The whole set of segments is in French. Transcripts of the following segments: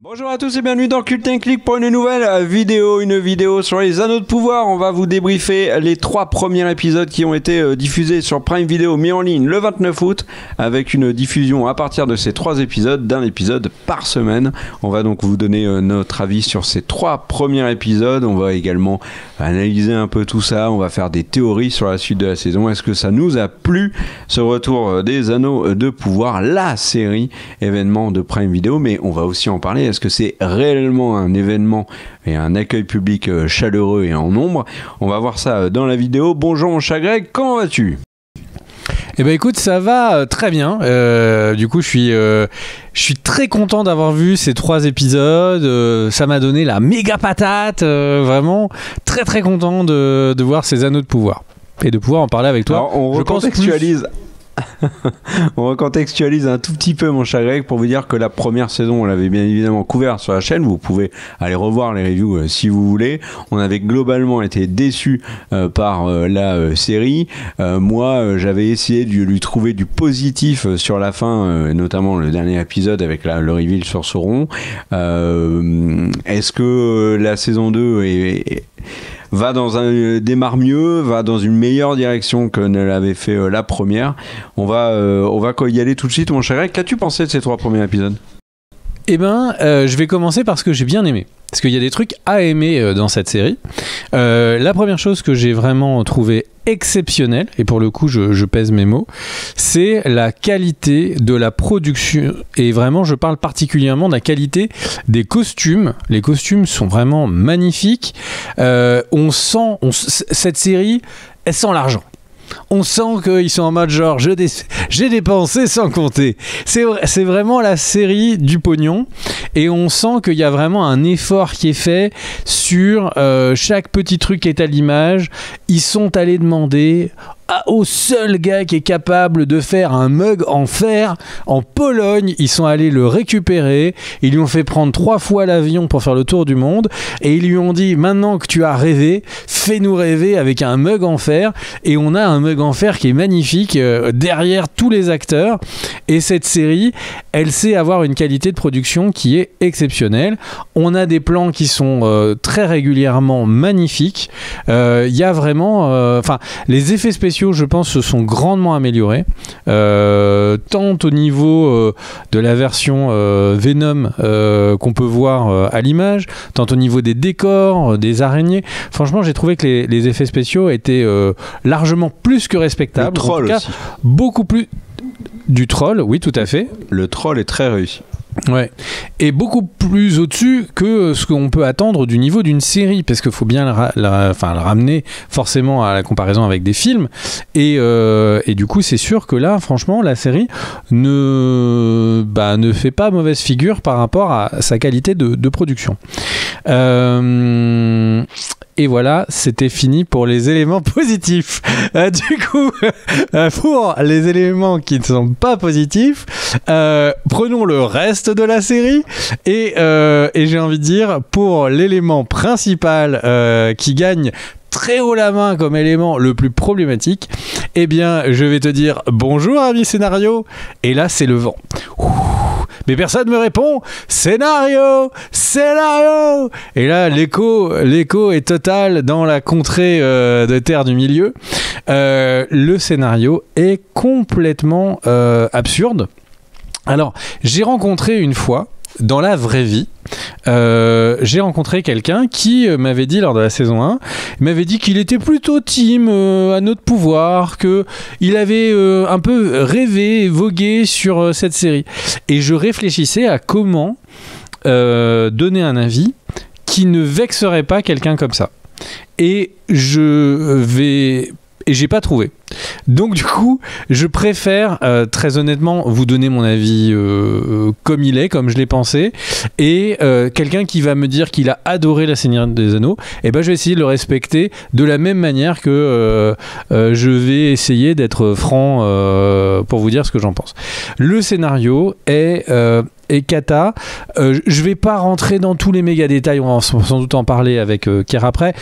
Bonjour à tous et bienvenue dans Cult & Click pour une nouvelle vidéo, sur les Anneaux de Pouvoir. On va vous débriefer les 3 premiers épisodes qui ont été diffusés sur Prime Video, mis en ligne le 29 août, avec une diffusion à partir de ces 3 épisodes, d'un épisode par semaine. On va donc vous donner notre avis sur ces 3 premiers épisodes. On va également analyser un peu tout ça. On va faire des théories sur la suite de la saison. Est-ce que ça nous a plu, ce retour des Anneaux de Pouvoir, la série événement de Prime Video? Mais on va aussi en parler. Est-ce que c'est réellement un événement et un accueil public chaleureux et en nombre? On va voir ça dans la vidéo. Bonjour mon cher Greg, comment vas-tu? Eh ben écoute, ça va très bien. Du coup, je suis très content d'avoir vu ces 3 épisodes. Ça m'a donné la méga patate. Vraiment très très content de voir ces Anneaux de Pouvoir et de pouvoir en parler avec toi. Alors, on recontextualise. On recontextualise un tout petit peu mon cher Greg pour vous dire que la première saison on l'avait bien évidemment couvert sur la chaîne. Vous pouvez aller revoir les reviews si vous voulez. On avait globalement été déçus par la série. Moi j'avais essayé de lui trouver du positif sur la fin, notamment le dernier épisode avec le reveal sur Sauron. Est-ce que la saison 2 va démarre mieux, va dans une meilleure direction que ne l'avait fait la première? On va y aller tout de suite, mon cher Greg. Qu'as-tu pensé de ces 3 premiers épisodes? Eh ben, je vais commencer parce que j'ai bien aimé. Parce qu'il y a des trucs à aimer dans cette série. La première chose que j'ai vraiment trouvé exceptionnelle, et pour le coup je pèse mes mots, c'est la qualité de la production. Et vraiment, je parle particulièrement de la qualité des costumes. Les costumes sont vraiment magnifiques. Cette série, elle sent l'argent. On sent qu'ils sont en mode genre j'ai dépensé sans compter. C'est vraiment la série du pognon, et on sent qu'il y a vraiment un effort qui est fait sur chaque petit truc qui est à l'image. Ils sont allés demander au seul gars qui est capable de faire un mug en fer en Pologne. Ils sont allés le récupérer, ils lui ont fait prendre 3 fois l'avion pour faire le tour du monde, et ils lui ont dit maintenant que tu as rêvé, fais-nous rêver avec un mug en fer. Et on a un mug en fer qui est magnifique derrière tous les acteurs. Et cette série, elle sait avoir une qualité de production qui est exceptionnelle. On a des plans qui sont très régulièrement magnifiques. Il y a vraiment les effets spéciaux, je pense, se sont grandement améliorés, tant au niveau de la version Venom qu'on peut voir à l'image, tant au niveau des décors, des araignées. Franchement, j'ai trouvé que les effets spéciaux étaient largement plus que respectables. Le troll en tout cas, aussi. Beaucoup plus du troll, oui, tout à fait. Le troll est très réussi. Ouais, et beaucoup plus au-dessus que ce qu'on peut attendre du niveau d'une série, parce qu'il faut bien le ramener forcément à la comparaison avec des films, et du coup c'est sûr que là franchement la série ne fait pas mauvaise figure par rapport à sa qualité de production. Et voilà, c'était fini pour les éléments positifs. Du coup, pour les éléments qui ne sont pas positifs, prenons le reste de la série. Et j'ai envie de dire, pour l'élément principal qui gagne très haut la main comme élément le plus problématique, eh bien, je vais te dire bonjour, ami scénario. Et là, c'est le vent. Mais personne me répond. Scénario. Et là, l'écho est total dans la contrée de Terre du Milieu. Le scénario est complètement absurde. Alors, j'ai rencontré une fois, dans la vraie vie, j'ai rencontré quelqu'un qui m'avait dit lors de la saison 1, il m'avait dit qu'il était plutôt team Anneaux de Pouvoir, qu'il avait un peu rêvé, vogué sur cette série. Et je réfléchissais à comment donner un avis qui ne vexerait pas quelqu'un comme ça. Et j'ai pas trouvé. Donc du coup, je préfère très honnêtement vous donner mon avis comme il est, comme je l'ai pensé, et quelqu'un qui va me dire qu'il a adoré La Seigneurie des Anneaux, et ben je vais essayer de le respecter de la même manière que je vais essayer d'être franc pour vous dire ce que j'en pense. Le scénario est cata. Je vais pas rentrer dans tous les méga détails, on va sans doute en parler avec Kier après.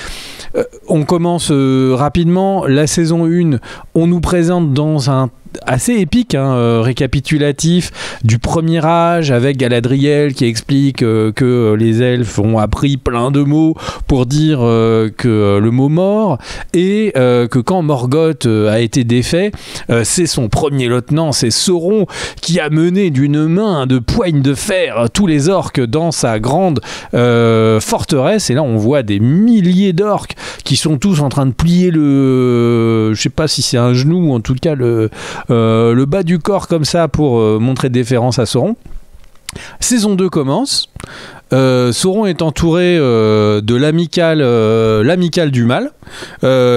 On commence rapidement la saison 1. On nous présente dans un assez épique, récapitulatif du premier âge, avec Galadriel qui explique que les elfes ont appris plein de mots pour dire que le mot mort, et que quand Morgoth a été défait, c'est son premier lieutenant, c'est Sauron, qui a mené d'une main de poigne de fer tous les orques dans sa grande forteresse. Et là on voit des milliers d'orques qui sont tous en train de plier je sais pas si c'est un genou ou en tout cas le bas du corps comme ça pour montrer déférence à Sauron. Saison 2 commence. Sauron est entouré de l'amicale du mal,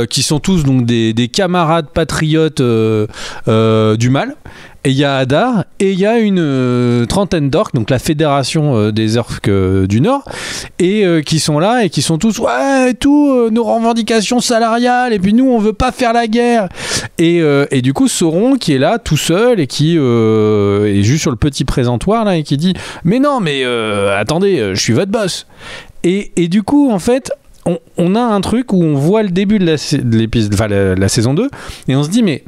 qui sont tous donc des camarades patriotes du mal. Et il y a Hadar, et il y a une trentaine d'orques, donc la fédération des orques du Nord, et qui sont là et qui sont tous nos revendications salariales, et puis nous on veut pas faire la guerre. Et du coup Sauron qui est là tout seul et qui est juste sur le petit présentoir là et qui dit mais non mais attendez, je suis votre boss. Et du coup en fait on a un truc où on voit le début de l'épisode, enfin la saison 2, et on se dit mais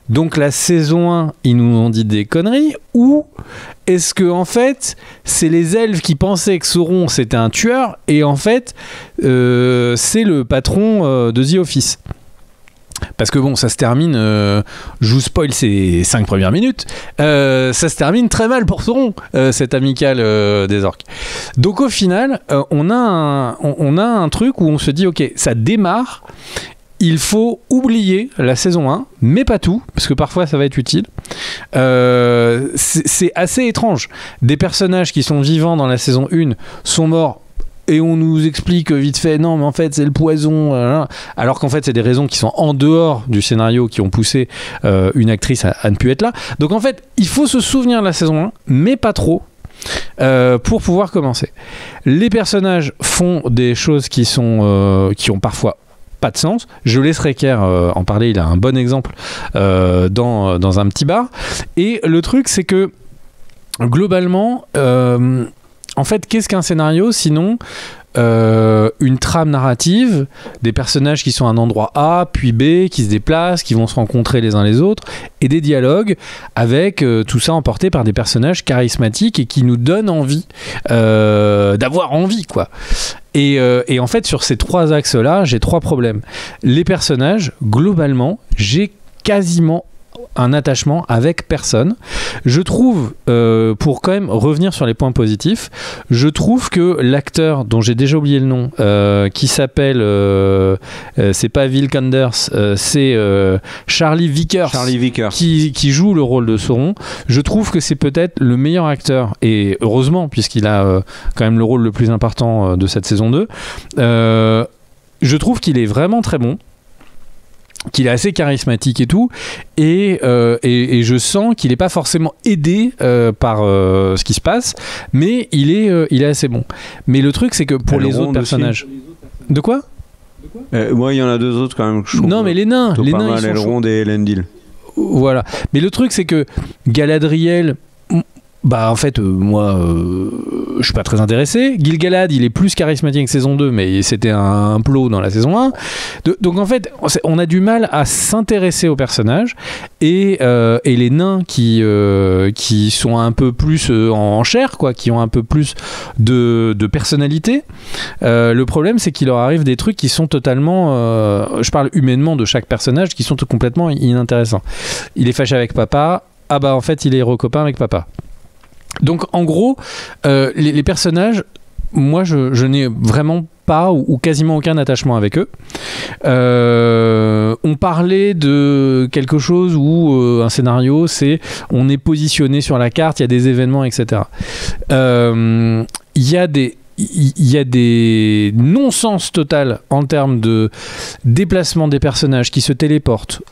donc la saison 1, ils nous ont dit des conneries, ou est-ce que en fait c'est les elfes qui pensaient que Sauron c'était un tueur et en fait c'est le patron de The Office? Parce que bon, ça se termine, je vous spoil ces 5 premières minutes, ça se termine très mal pour Sauron, cette amicale des orques. Donc au final, on a un truc où on se dit ok, ça démarre. Il faut oublier la saison 1, mais pas tout, parce que parfois ça va être utile. C'est assez étrange. Des personnages qui sont vivants dans la saison 1 sont morts, et on nous explique vite fait, non mais en fait c'est le poison, alors qu'en fait c'est des raisons qui sont en dehors du scénario qui ont poussé une actrice à ne plus être là. Donc en fait, il faut se souvenir de la saison 1, mais pas trop. Pour pouvoir commencer. Les personnages font des choses qui ont parfois pas de sens. Je laisserai Kerr en parler, il a un bon exemple dans un petit bar. Et le truc c'est que globalement en fait qu'est-ce qu'un scénario sinon une trame narrative, des personnages qui sont à un endroit A puis B, qui se déplacent, qui vont se rencontrer les uns les autres, et des dialogues avec tout ça emporté par des personnages charismatiques et qui nous donnent envie d'avoir envie quoi. Et en fait sur ces 3 axes là j'ai 3 problèmes. Les personnages, globalement j'ai quasiment un attachement avec personne. Je trouve, pour quand même revenir sur les points positifs, je trouve que l'acteur dont j'ai déjà oublié le nom, qui s'appelle c'est pas Will Kanders, c'est Charlie Vickers, qui joue le rôle de Sauron. Je trouve que c'est peut-être le meilleur acteur, et heureusement puisqu'il a quand même le rôle le plus important de cette saison 2. Je trouve qu'il est vraiment très bon, qu'il est assez charismatique et tout, et je sens qu'il n'est pas forcément aidé par ce qui se passe, mais il est assez bon. Mais le truc c'est que pour les autres personnages aussi. De quoi moi il y en a 2 autres quand même que je trouve, non mais les nains ils sont Elrond et Elendil. Voilà, mais le truc c'est que Galadriel, bah en fait moi je suis pas très intéressé. Gil-galad il est plus charismatique que saison 2, mais c'était un plot dans la saison 1. Donc en fait on a du mal à s'intéresser aux personnages, et les nains qui sont un peu plus en chair quoi, qui ont un peu plus de personnalité, le problème c'est qu'il leur arrive des trucs qui sont totalement je parle humainement de chaque personnage, qui sont complètement inintéressants. Il est fâché avec papa, ah bah en fait il est recopain avec papa. Donc en gros, les personnages, moi je n'ai vraiment pas ou quasiment aucun attachement avec eux. On parlait de quelque chose où un scénario, c'est on est positionné sur la carte, il y a des événements, etc. Il y a des non-sens total en termes de déplacement des personnages qui se téléportent,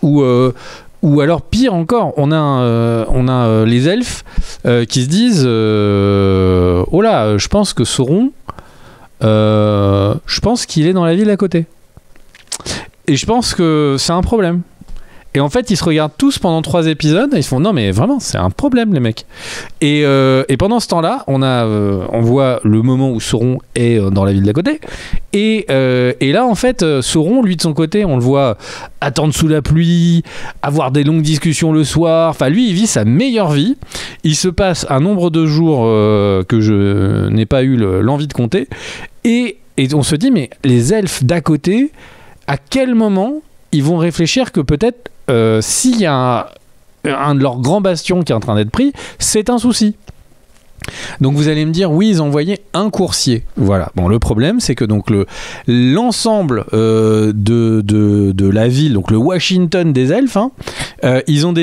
ou alors pire encore, on a les elfes qui se disent oh là, je pense que Sauron, je pense qu'il est dans la ville à côté. Et je pense que c'est un problème. Et en fait, ils se regardent tous pendant 3 épisodes et ils se font non mais vraiment c'est un problème les mecs. Et pendant ce temps-là, on voit le moment où Sauron est dans la ville d'à côté. Et là en fait, Sauron lui de son côté, on le voit attendre sous la pluie, avoir des longues discussions le soir. Enfin lui, il vit sa meilleure vie. Il se passe un nombre de jours que je n'ai pas eu l'envie de compter. Et on se dit mais les elfes d'à côté, à quel moment ils vont réfléchir que peut-être s'il y a un de leurs grands bastions qui est en train d'être pris, c'est un souci. Donc vous allez me dire oui ils envoyaient un coursier, voilà. Bon le problème c'est que donc l'ensemble de la ville, donc le Washington des elfes, hein, ils ont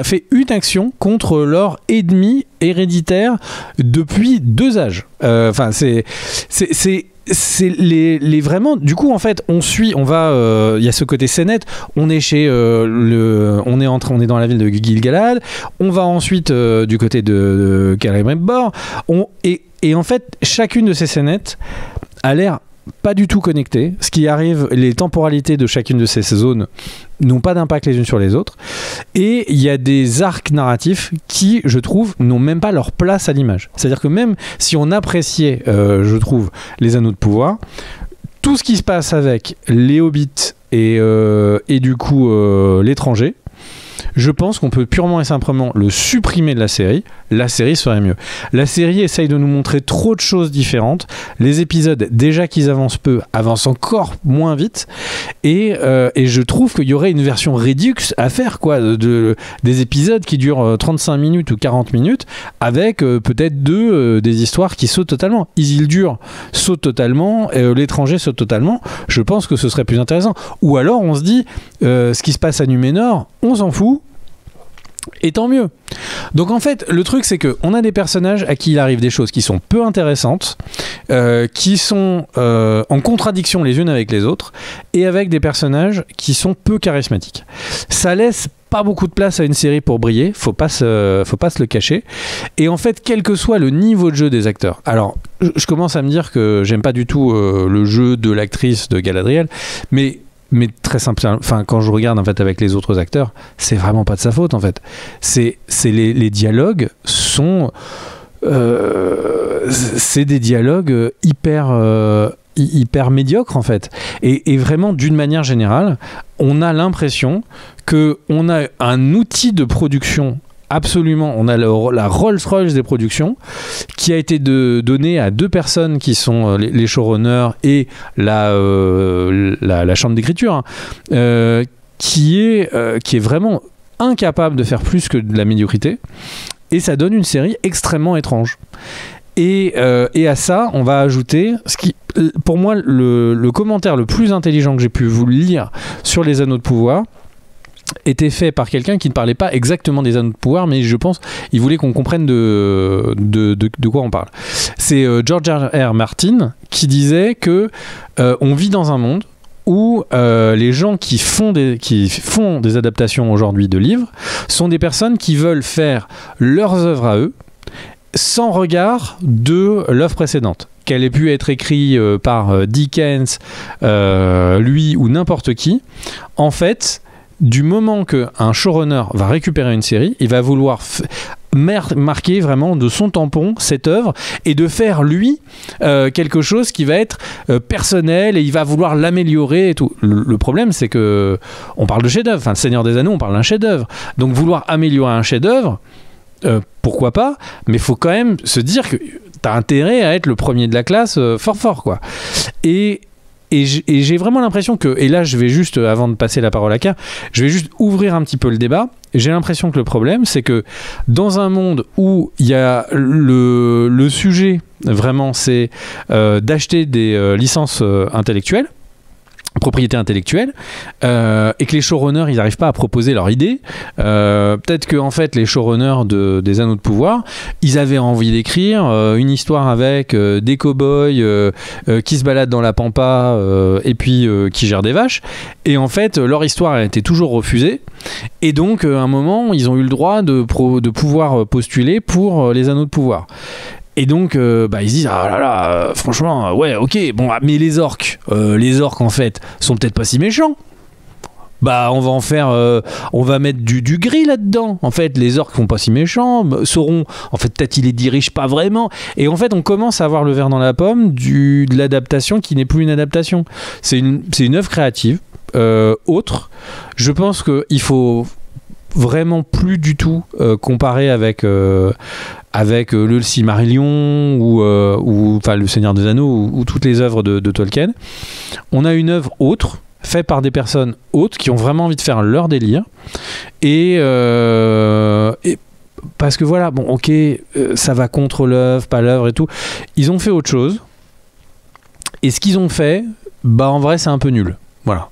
fait une action contre leur ennemi héréditaire depuis 2 âges. Enfin c'est les vraiment du coup en fait on va il y a ce côté scénette, on est chez on est dans la ville de Gil-galad, on va ensuite du côté de Celebrimbor, et en fait chacune de ces scénettes a l'air pas du tout connectées. Ce qui arrive, les temporalités de chacune de ces zones n'ont pas d'impact les unes sur les autres, et il y a des arcs narratifs qui, je trouve, n'ont même pas leur place à l'image. C'est-à-dire que même si on appréciait, je trouve, les Anneaux de pouvoir, tout ce qui se passe avec les hobbits et du coup l'étranger, je pense qu'on peut purement et simplement le supprimer de la série serait mieux. La série essaye de nous montrer trop de choses différentes. Les épisodes, déjà qu'ils avancent peu, avancent encore moins vite. Et je trouve qu'il y aurait une version Redux à faire, quoi, des épisodes qui durent 35 minutes ou 40 minutes, avec peut-être des histoires qui sautent totalement. Isildur saute totalement, l'étranger saute totalement. Je pense que ce serait plus intéressant. Ou alors on se dit, ce qui se passe à Numénor, on s'en fout. Et tant mieux. Donc en fait, le truc c'est que on a des personnages à qui il arrive des choses qui sont peu intéressantes, qui sont en contradiction les unes avec les autres, et avec des personnages qui sont peu charismatiques. Ça laisse pas beaucoup de place à une série pour briller, faut pas se le cacher. Et en fait, quel que soit le niveau de jeu des acteurs, alors je commence à me dire que j'aime pas du tout le jeu de l'actrice de Galadriel, mais très simple, enfin quand je regarde en fait avec les autres acteurs, c'est vraiment pas de sa faute en fait. C'est les dialogues sont c'est des dialogues hyper médiocres en fait. Et vraiment d'une manière générale, on a l'impression que on a un outil de production. Absolument, on a la Rolls-Royce des productions qui a été donnée à 2 personnes qui sont les showrunners et la chambre d'écriture, hein, qui est vraiment incapable de faire plus que de la médiocrité, et ça donne une série extrêmement étrange. Et à ça, on va ajouter ce qui, pour moi, le commentaire le plus intelligent que j'ai pu vous lire sur les Anneaux de pouvoir était fait par quelqu'un qui ne parlait pas exactement des Anneaux de pouvoir, mais je pense il voulait qu'on comprenne de quoi on parle. C'est George R. Martin qui disait que on vit dans un monde où les gens qui font des adaptations aujourd'hui de livres sont des personnes qui veulent faire leurs œuvres à eux sans regard de l'œuvre précédente. Qu'elle ait pu être écrite par Dickens, lui ou n'importe qui, en fait, du moment qu'un showrunner va récupérer une série, il va vouloir marquer vraiment de son tampon cette œuvre et de faire lui quelque chose qui va être personnel, et il va vouloir l'améliorer et tout. Le problème c'est que on parle de chef-d'œuvre, enfin le Seigneur des Anneaux, on parle d'un chef-d'œuvre. Donc vouloir améliorer un chef-d'œuvre, pourquoi pas, mais il faut quand même se dire que t'as intérêt à être le premier de la classe fort quoi. Et j'ai vraiment l'impression que, et là je vais juste, avant de passer la parole à K, je vais juste ouvrir un petit peu le débat. J'ai l'impression que le problème c'est que dans un monde où il y a le sujet vraiment c'est d'acheter des licences intellectuelles, propriété intellectuelle, et que les showrunners ils n'arrivent pas à proposer leur idée, peut-être que en fait les showrunners des Anneaux de pouvoir ils avaient envie d'écrire une histoire avec des cow-boys qui se baladent dans la pampa et puis qui gèrent des vaches, et en fait leur histoire a été toujours refusée, et donc à un moment ils ont eu le droit de pouvoir postuler pour les Anneaux de pouvoir. Et donc, ils se disent, ah là là, franchement, ouais, ok, bon, mais les orques en fait, sont peut-être pas si méchants. bah on va en faire, on va mettre du gris là-dedans. En fait, les orques sont pas si méchants. Sauron, en fait, peut-être il les dirige pas vraiment. Et en fait, on commence à avoir le verre dans la pomme de l'adaptation qui n'est plus une adaptation. C'est une œuvre créative autre. Je pense qu'il faut vraiment plus du tout comparer avec le Silmarillion ou enfin le Seigneur des Anneaux ou toutes les œuvres de Tolkien. On a une œuvre autre faite par des personnes autres qui ont vraiment envie de faire leur délire et parce que voilà, bon ok, ça va contre l'œuvre, pas l'œuvre et tout. Ils ont fait autre chose et ce qu'ils ont fait, bah en vrai c'est un peu nul. Voilà.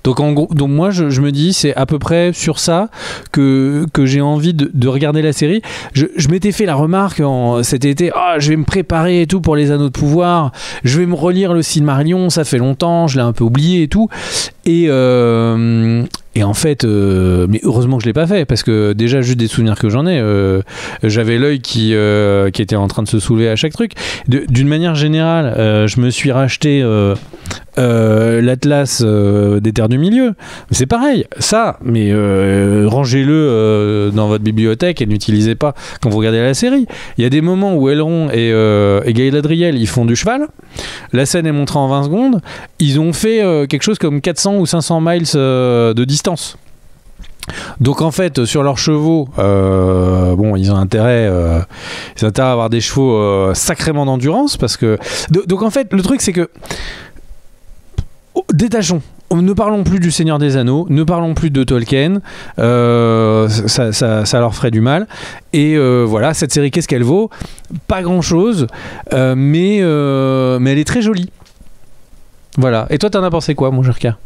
Donc en gros, donc moi je me dis c'est à peu près sur ça que j'ai envie de regarder la série. Je m'étais fait la remarque cet été, je vais me préparer et tout pour les Anneaux de Pouvoir, je vais me relire le Silmarillion, ça fait longtemps, je l'ai un peu oublié et tout. Et en fait, mais heureusement que je l'ai pas fait parce que déjà juste des souvenirs que j'en ai, j'avais l'œil qui était en train de se soulever à chaque truc. D'une manière générale, je me suis racheté l'Atlas des Terres du Milieu. C'est pareil, ça, mais rangez-le dans votre bibliothèque et n'utilisez pas quand vous regardez la série. Il y a des moments où Elrond et Galadriel ils font du cheval. La scène est montrée en 20 secondes. Ils ont fait quelque chose comme 400 ou 500 miles de distance. Donc en fait sur leurs chevaux bon ils ont intérêt à avoir des chevaux sacrément d'endurance parce que donc en fait le truc c'est que détachons, ne parlons plus du Seigneur des Anneaux, ne parlons plus de Tolkien, ça leur ferait du mal. Et voilà, cette série, qu'est-ce qu'elle vaut? Pas grand-chose, mais elle est très jolie. Voilà. Et toi, t'en as pensé quoi, mon Jerka?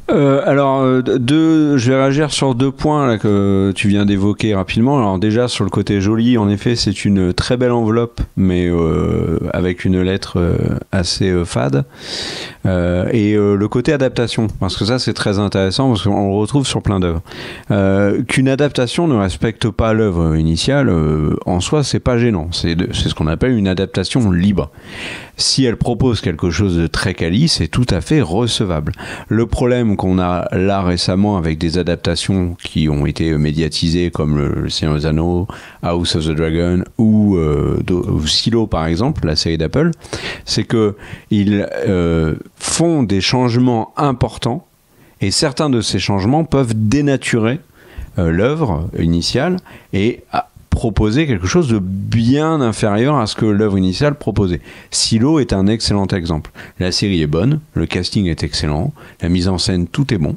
Je vais réagir sur 2 points là, que tu viens d'évoquer rapidement. Alors déjà sur le côté joli, en effet c'est une très belle enveloppe mais avec une lettre assez fade et le côté adaptation, parce que ça c'est très intéressant parce qu'on le retrouve sur plein d'œuvres. Qu'une adaptation ne respecte pas l'œuvre initiale, en soi c'est pas gênant, c'est ce qu'on appelle une adaptation libre. Si elle propose quelque chose de très quali, c'est tout à fait recevable. Le problème qu'on a là récemment avec des adaptations qui ont été médiatisées comme le Seigneur des Anneaux, House of the Dragon ou Silo par exemple, la série d'Apple, c'est que ils font des changements importants et certains de ces changements peuvent dénaturer l'œuvre initiale et proposer quelque chose de bien inférieur à ce que l'œuvre initiale proposait. Silo est un excellent exemple. La série est bonne, le casting est excellent, la mise en scène, tout est bon,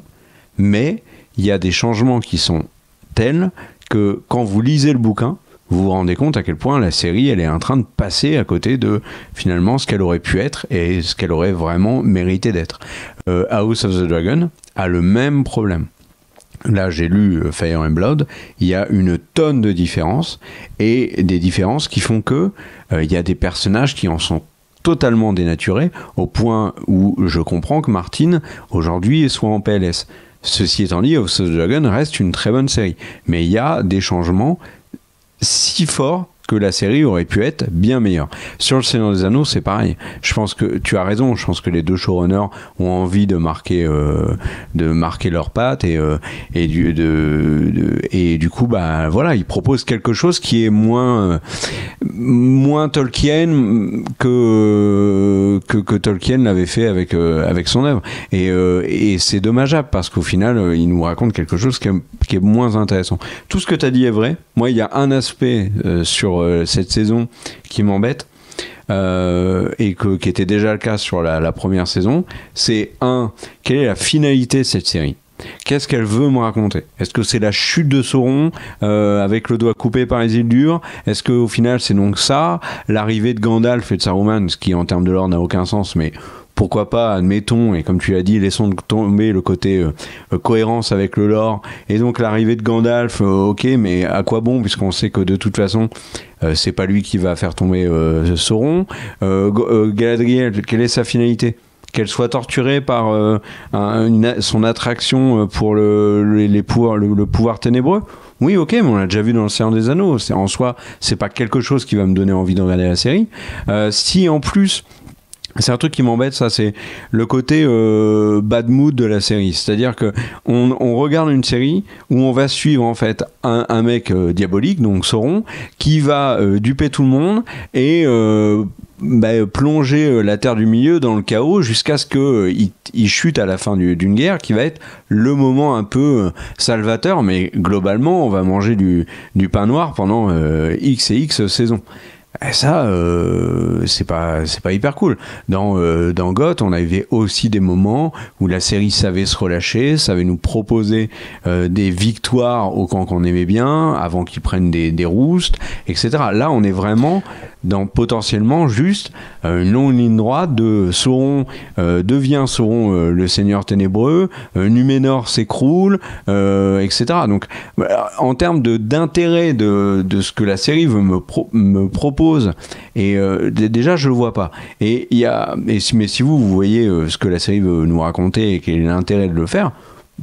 mais il y a des changements qui sont tels que quand vous lisez le bouquin, vous vous rendez compte à quel point la série elle est en train de passer à côté de finalement ce qu'elle aurait pu être et ce qu'elle aurait vraiment mérité d'être. House of the Dragon a le même problème. Là, j'ai lu Fire and Blood, il y a une tonne de différences, et des différences qui font que il y a des personnages qui en sont totalement dénaturés, au point où je comprends que Martin, aujourd'hui, soit en PLS. Ceci étant dit, House of the Dragon reste une très bonne série, mais il y a des changements si forts que la série aurait pu être bien meilleure. Sur le Seigneur des Anneaux, c'est pareil. Je pense que tu as raison. Je pense que les deux showrunners ont envie de marquer leurs pattes et du coup, bah voilà, ils proposent quelque chose qui est moins Tolkien que Tolkien l'avait fait avec son œuvre. Et c'est dommageable parce qu'au final, il nous raconte quelque chose qui est moins intéressant. Tout ce que tu as dit est vrai. Moi, il y a un aspect sur cette saison qui m'embête et qui était déjà le cas sur la première saison, c'est quelle est la finalité de cette série? Qu'est-ce qu'elle veut me raconter? Est-ce que c'est la chute de Sauron avec le doigt coupé par les Isildur? Est-ce qu'au final c'est donc ça, l'arrivée de Gandalf et de Saruman, ce qui en termes de lore n'a aucun sens, mais pourquoi pas, admettons, et comme tu l'as dit, laissons tomber le côté cohérence avec le lore, et donc l'arrivée de Gandalf, ok, mais à quoi bon, puisqu'on sait que de toute façon, c'est pas lui qui va faire tomber Sauron. Galadriel, quelle est sa finalité? Qu'elle soit torturée par son attraction pour le pouvoir ténébreux? Oui, ok, mais on l'a déjà vu dans le Seigneur des Anneaux. En soi, c'est pas quelque chose qui va me donner envie de regarder la série. Si en plus C'est un truc qui m'embête, ça, c'est le côté bad mood de la série. C'est-à-dire que on regarde une série où on va suivre en fait un mec diabolique, donc Sauron, qui va duper tout le monde et plonger la Terre du Milieu dans le chaos jusqu'à ce qu'il chute à la fin d'une guerre qui va être le moment un peu salvateur, mais globalement, on va manger du pain noir pendant X et X saisons. Et ça, c'est pas hyper cool. Dans GOT, on avait aussi des moments où la série savait se relâcher, savait nous proposer des victoires au camp qu'on aimait bien, avant qu'ils prennent des roustes, etc. Là, on est vraiment dans potentiellement juste une longue ligne droite de Sauron devient Sauron le Seigneur Ténébreux, Numénor s'écroule, etc. Donc, en termes d'intérêt de ce que la série veut me propose, et déjà je le vois pas. Mais si vous voyez ce que la série veut nous raconter et quel est l'intérêt de le faire,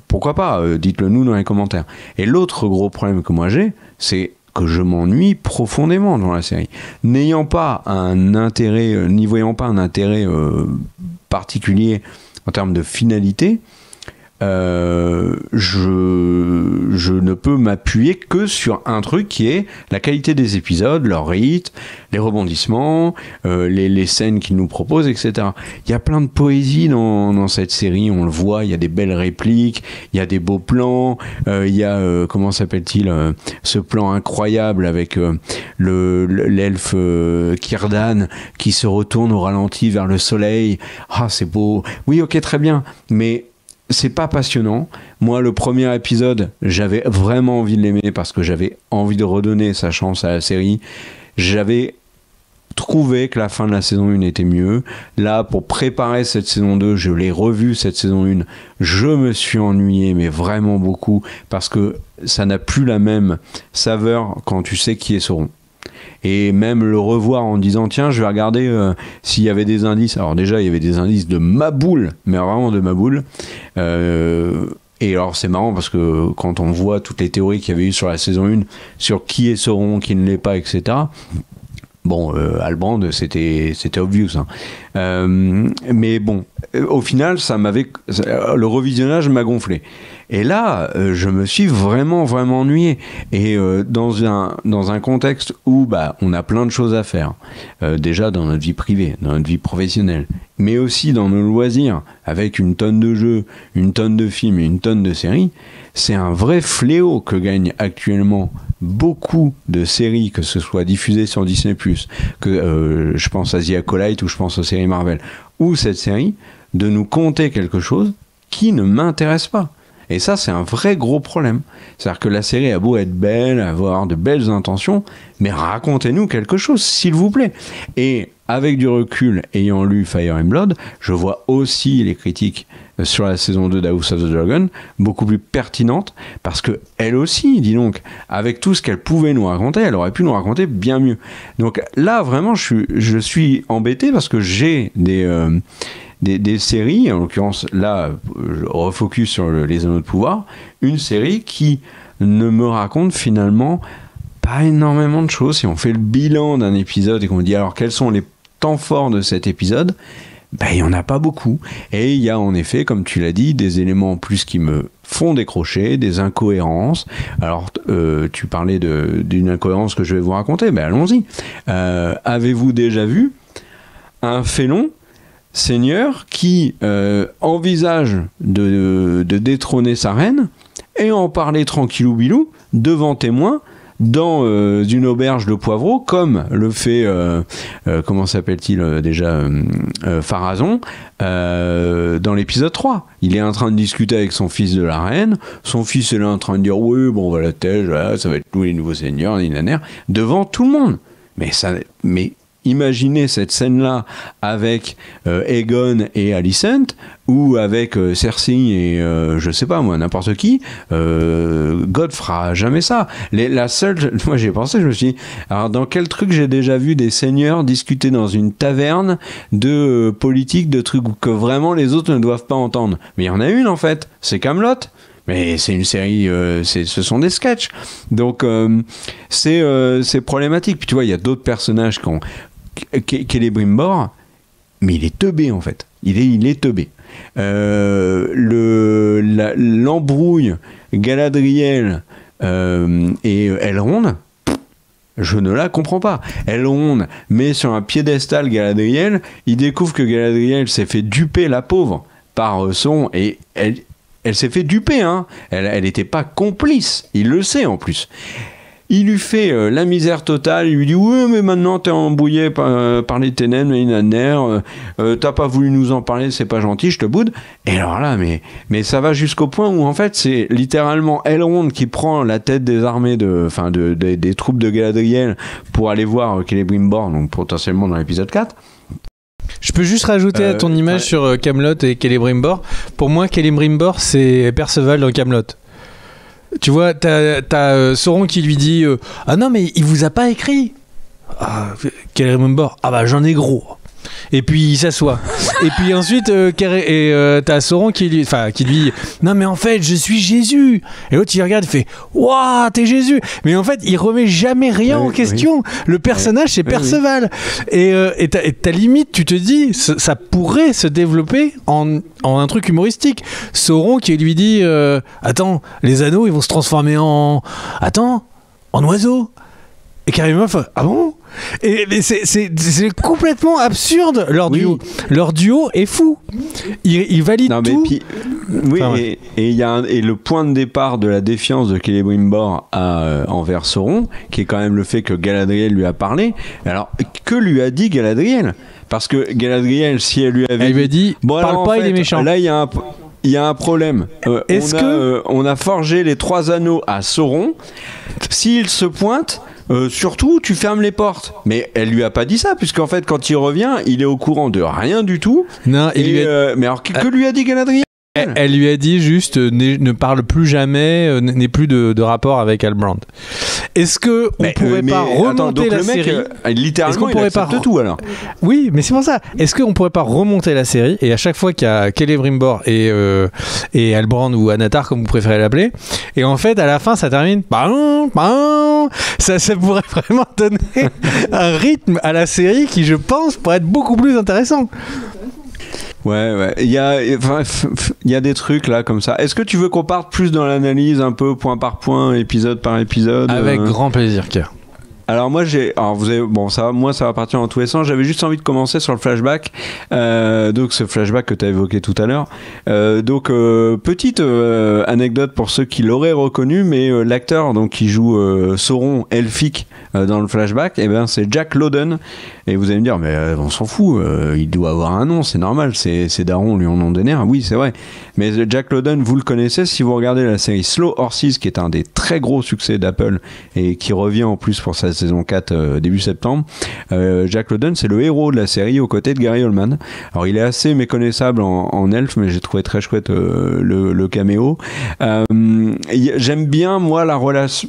pourquoi pas, dites-le nous dans les commentaires. Et l'autre gros problème que moi j'ai, c'est que je m'ennuie profondément dans la série. N'y voyant pas un intérêt particulier en termes de finalité, je ne peux m'appuyer que sur un truc qui est la qualité des épisodes, leur rythme, les rebondissements, les scènes qu'ils nous proposent, etc. Il y a plein de poésie dans cette série, on le voit, il y a des belles répliques, il y a des beaux plans, il y a, comment s'appelle-t-il, ce plan incroyable avec l'elfe Círdan qui se retourne au ralenti vers le soleil. Ah, c'est beau. Oui, ok, très bien, mais c'est pas passionnant. Moi, le premier épisode, j'avais vraiment envie de l'aimer parce que j'avais envie de redonner sa chance à la série. J'avais trouvé que la fin de la saison 1 était mieux. Là, pour préparer cette saison 2, je l'ai revue cette saison 1. Je me suis ennuyé, mais vraiment beaucoup, parce que ça n'a plus la même saveur quand tu sais qui est Sauron. Et même le revoir en disant tiens, je vais regarder s'il y avait des indices. Alors déjà, il y avait des indices de Maboule, mais vraiment de Maboule. Et alors c'est marrant parce que quand on voit toutes les théories qu'il y avait eu sur la saison 1 sur qui est Sauron, qui ne l'est pas, etc. Bon, Halbrand, c'était obvious. Hein. Mais bon, au final, le revisionnage m'a gonflé. Et là, je me suis vraiment ennuyé. Et dans un contexte où on a plein de choses à faire, déjà dans notre vie privée, dans notre vie professionnelle, mais aussi dans nos loisirs, avec une tonne de jeux, une tonne de films et une tonne de séries, c'est un vrai fléau que gagnent actuellement beaucoup de séries, que ce soit diffusées sur Disney+, que je pense à The Acolyte ou je pense aux séries Marvel, ou cette série, de nous conter quelque chose qui ne m'intéresse pas. Et ça, c'est un vrai gros problème. C'est-à-dire que la série a beau être belle, avoir de belles intentions, mais racontez-nous quelque chose, s'il vous plaît. Et avec du recul, ayant lu Fire and Blood, je vois aussi les critiques sur la saison 2 d'House of the Dragon beaucoup plus pertinentes, parce que elle aussi, dis donc, avec tout ce qu'elle pouvait nous raconter, elle aurait pu nous raconter bien mieux. Donc là, vraiment, je suis embêté parce que j'ai des séries, en l'occurrence là je refocus sur les Anneaux de Pouvoir, une série qui ne me raconte finalement pas énormément de choses. Si on fait le bilan d'un épisode et qu'on dit alors quels sont les temps forts de cet épisode, il n'y en a pas beaucoup, et il y a en effet, comme tu l'as dit, des éléments en plus qui me font décrocher, des incohérences. Alors tu parlais d'une incohérence que je vais vous raconter, allons-y. Avez-vous déjà vu un félon seigneur qui envisage de détrôner sa reine et en parler tranquillou bilou devant témoins dans une auberge de Poivreau, comme le fait comment s'appelle-t-il déjà Pharazôn dans l'épisode 3. Il est en train de discuter avec son fils de la reine, son fils est là en train de dire oui bon voilà ça va être tous les nouveaux seigneurs devant tout le monde. Mais imaginez cette scène-là avec Aegon et Alicent, ou avec Cersei et je sais pas moi, n'importe qui. God fera jamais ça. La seule, moi j'ai pensé, je me suis dit, alors dans quel truc j'ai déjà vu des seigneurs discuter dans une taverne de politique, de trucs que vraiment les autres ne doivent pas entendre. Mais il y en a une en fait, c'est Kaamelott. Mais c'est une série, ce sont des sketchs. Donc c'est problématique. Puis tu vois, il y a d'autres personnages Celebrimbor, mais il est teubé en fait. Il est teubé. L'embrouille Galadriel et Elrond, je ne la comprends pas. Elrond met sur un piédestal Galadriel, il découvre que Galadriel s'est fait duper, la pauvre, par Sauron, et elle s'est fait duper, hein. Elle n'était pas complice, il le sait en plus. Il lui fait la misère totale, il lui dit « Oui, mais maintenant t'es embrouillé par les ténèbres, et t'as pas voulu nous en parler, c'est pas gentil, je te boude. » Et alors là, mais ça va jusqu'au point où en fait c'est littéralement Elrond qui prend la tête des armées, des troupes de Galadriel pour aller voir Celebrimbor, donc potentiellement dans l'épisode 4. Je peux juste rajouter à ton image sur Camelot et Celebrimbor. Pour moi, Celebrimbor, c'est Perceval dans Camelot. Tu vois, t'as Sauron qui lui dit ah non, mais il vous a pas écrit. Celebrimbor, ah bah j'en ai gros. Et puis il s'assoit. Et puis ensuite, t'as Sauron qui lui dit non, mais en fait, je suis Jésus. Et l'autre il regarde, il fait waouh, t'es Jésus. Mais en fait, il remet jamais rien en question. Le personnage, c'est Perceval. Et t'as limite, tu te dis, ça pourrait se développer en un truc humoristique. Sauron qui lui dit attends, les anneaux, ils vont se transformer en oiseaux. Et carrément, ah bon? Mais c'est complètement absurde leur duo. Leur duo est fou. Il valide tout. Puis, et le point de départ de la défiance de Celebrimbor envers Sauron, qui est quand même le fait que Galadriel lui a parlé. Alors, que lui a dit Galadriel? Parce que Galadriel, si elle lui avait dit bon, parle pas, il est méchant. Là, il y a un problème. On a forgé les 3 anneaux à Sauron. S'il se pointe, surtout, tu fermes les portes. Mais elle lui a pas dit ça, puisqu'en fait, quand il revient, il est au courant de rien du tout. Non, mais alors, que lui a dit Galadriel? Elle lui a dit juste ne parle plus jamais, n'ait plus de rapport avec Halbrand. Est-ce que on pourrait pas remonter la série? Littéralement, il accepte tout alors. Oui, mais c'est pour ça. Est-ce qu'on pourrait pas remonter la série et à chaque fois qu'il y a Celebrimbor et Halbrand ou Anatar comme vous préférez l'appeler, et en fait à la fin ça termine ça pourrait vraiment donner un rythme à la série qui, je pense, pourrait être beaucoup plus intéressant. Ouais, il y a des trucs là comme ça. Est-ce que tu veux qu'on parte plus dans l'analyse, un peu point par point, épisode par épisode? Avec grand plaisir, Kerr. Alors moi ça va partir en tous les sens. J'avais juste envie de commencer sur le flashback, donc ce flashback que tu as évoqué tout à l'heure. Petite anecdote pour ceux qui l'auraient reconnu, mais l'acteur donc qui joue Sauron elfique dans le flashback, c'est Jack Lowden. Et vous allez me dire, mais on s'en fout, il doit avoir un nom, c'est normal, c'est Daron, lui on nom des nerfs. Oui, c'est vrai. Mais Jack Lowden, vous le connaissez si vous regardez la série Slow Horses, qui est un des très gros succès d'Apple et qui revient en plus pour sa saison 4 début septembre. Jack Lowden, c'est le héros de la série aux côtés de Gary Oldman. Alors il est assez méconnaissable en elfe, mais j'ai trouvé très chouette le caméo. J'aime bien, moi, la relation,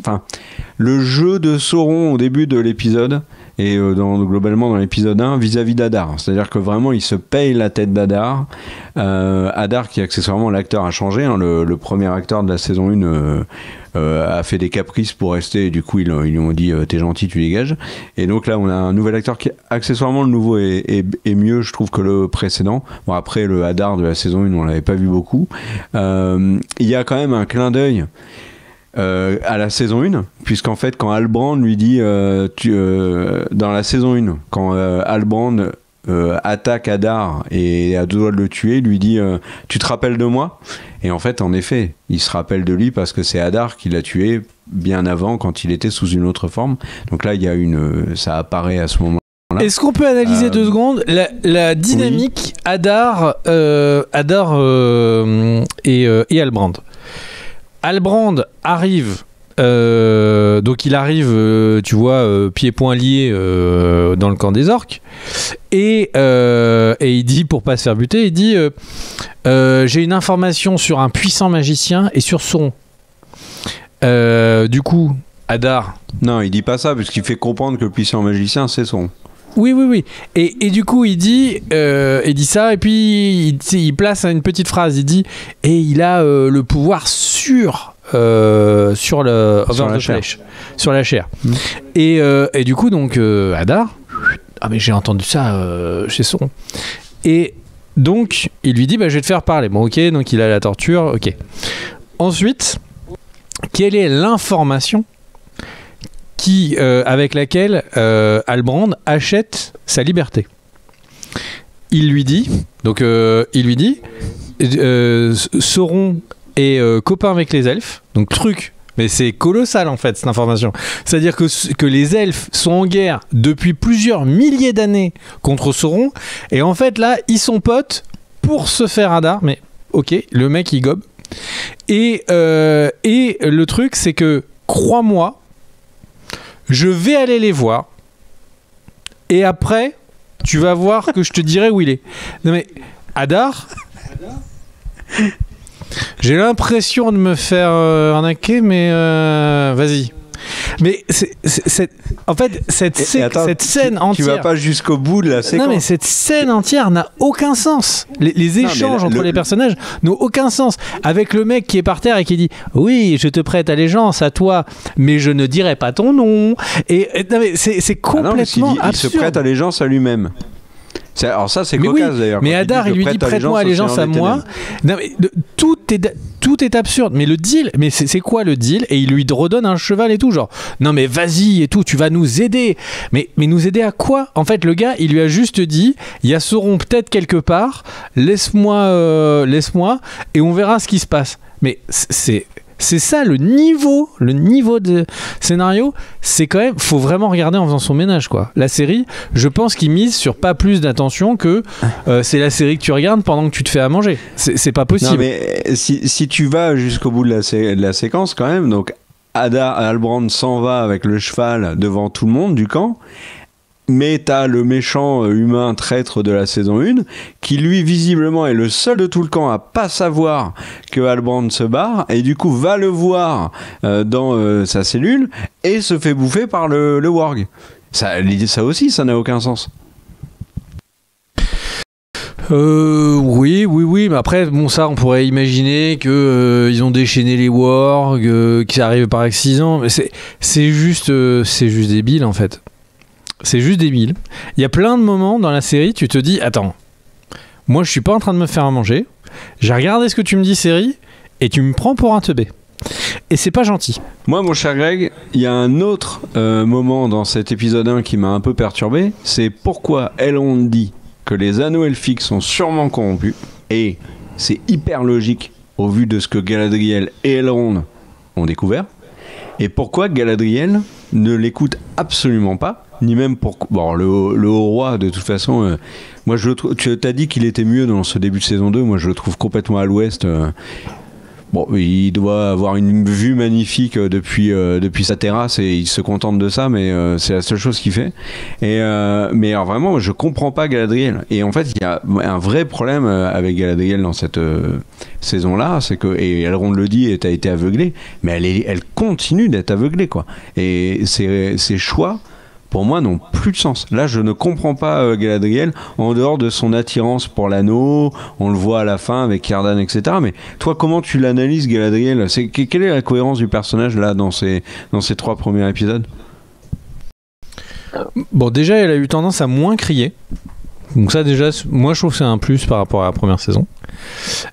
le jeu de Sauron au début de l'épisode. Et globalement dans l'épisode 1 vis-à-vis d'Adar, c'est-à-dire que vraiment il se paye la tête d'Adar. Adar, qui accessoirement l'acteur a changé, hein, le premier acteur de la saison 1 a fait des caprices pour rester, et du coup ils lui ont dit t'es gentil, tu dégages. Et donc là on a un nouvel acteur qui, accessoirement, le nouveau est mieux, je trouve, que le précédent. Bon, après le Adar de la saison 1 on l'avait pas vu beaucoup. Il y a quand même un clin d'œil à la saison 1, puisqu'en fait quand Halbrand lui dit dans la saison 1, quand Halbrand attaque Adar et a deux doigts de le tuer, il lui dit tu te rappelles de moi? Et en fait, en effet, il se rappelle de lui parce que c'est Adar qui l'a tué bien avant, quand il était sous une autre forme. Donc là il y a ça apparaît à ce moment. Est-ce qu'on peut analyser 2 secondes la dynamique? Oui. Adar et Halbrand. Halbrand arrive, donc il arrive, tu vois, pieds-poings liés dans le camp des orques, et il dit, pour pas se faire buter, il dit j'ai une information sur un puissant magicien et sur Sauron. Du coup, Adar... Non, il dit pas ça, puisqu'il fait comprendre que le puissant magicien, c'est Sauron. Oui. Et du coup, il dit ça, et puis il place une petite phrase. Il dit, et il a le pouvoir sur la chair. Et du coup, donc, Adar ah mais j'ai entendu ça chez Sauron. Et donc il lui dit je vais te faire parler. Bon ok, donc il a la torture, ok. Ensuite, quelle est l'information avec laquelle Halbrand achète sa liberté? Il lui dit Sauron est copain avec les elfes, donc truc. Mais c'est colossal en fait cette information. C'est-à-dire que les elfes sont en guerre depuis plusieurs milliers d'années contre Sauron, et en fait là ils sont potes pour se faire Hadar. Mais ok, le mec il gobe. Et le truc c'est que, crois-moi, je vais aller les voir, et après tu vas voir que je te dirai où il est. Non mais Hadar. J'ai l'impression de me faire arnaquer, mais vas-y. Mais en fait, cette scène entière... Tu vas pas jusqu'au bout de la séquence. Non, mais cette scène entière n'a aucun sens. Les échanges entre les personnages n'ont aucun sens. Avec le mec qui est par terre et qui dit « Oui, je te prête allégeance à toi, mais je ne dirai pas ton nom. » Non, mais c'est complètement absurde. Il se prête allégeance à lui-même. Alors ça c'est cocasse d'ailleurs. Mais Hadar il lui dit prête-moi allégeance à moi. Non, mais tout est absurde. Mais le deal, mais c'est quoi le deal? Et il lui redonne un cheval et tout, genre non mais vas-y et tout, tu vas nous aider. Mais nous aider à quoi? En fait le gars il lui a juste dit il y a Sauron peut-être quelque part, laisse-moi et on verra ce qui se passe. Mais c'est ça le niveau de scénario. C'est quand même, faut vraiment regarder en faisant son ménage quoi. La série, je pense qu'il mise sur pas plus d'attention que c'est la série que tu regardes pendant que tu te fais à manger. C'est pas possible. Non mais si tu vas jusqu'au bout de la séquence quand même, donc Halbrand s'en va avec le cheval devant tout le monde du camp. Mais t'as le méchant humain traître de la saison 1 qui lui visiblement est le seul de tout le camp à pas savoir que Halbrand se barre et du coup va le voir dans sa cellule et se fait bouffer par le warg. Ça aussi ça n'a aucun sens. Oui, mais après, bon, ça, on pourrait imaginer que ils ont déchaîné les wargs, que ça arrive par accident, mais c'est juste débile en fait. C'est juste débile. Il y a plein de moments dans la série, tu te dis, attends, moi je suis pas en train de me faire à manger, j'ai regardé ce que tu me dis série, et tu me prends pour un teubé. Et c'est pas gentil. Moi, mon cher Greg, il y a un autre moment dans cet épisode 1 qui m'a un peu perturbé, c'est pourquoi Elrond dit que les anneaux elfiques sont sûrement corrompus, et c'est hyper logique au vu de ce que Galadriel et Elrond ont découvert, et pourquoi Galadriel ne l'écoute absolument pas, ni même pour le haut roi de toute façon. Moi je tu t'as dit qu'il était mieux dans ce début de saison 2, moi je le trouve complètement à l'ouest. Bon, il doit avoir une vue magnifique depuis sa terrasse et il se contente de ça, mais c'est la seule chose qu'il fait. Mais alors vraiment, je comprends pas Galadriel. Et en fait, il y a un vrai problème avec Galadriel dans cette saison-là, c'est que, et Elrond le dit, et t'as été aveuglé, mais elle continue d'être aveuglée, quoi. Et ses choix, pour moi, n'ont plus de sens. Là, je ne comprends pas Galadriel, en dehors de son attirance pour l'anneau, on le voit à la fin avec Círdan, etc. Mais toi, comment tu l'analyses, Galadriel? Quelle est la cohérence du personnage, là, dans ces 3 premiers épisodes? Bon, déjà, elle a eu tendance à moins crier. Donc ça, déjà, moi, je trouve que c'est un plus par rapport à la première saison.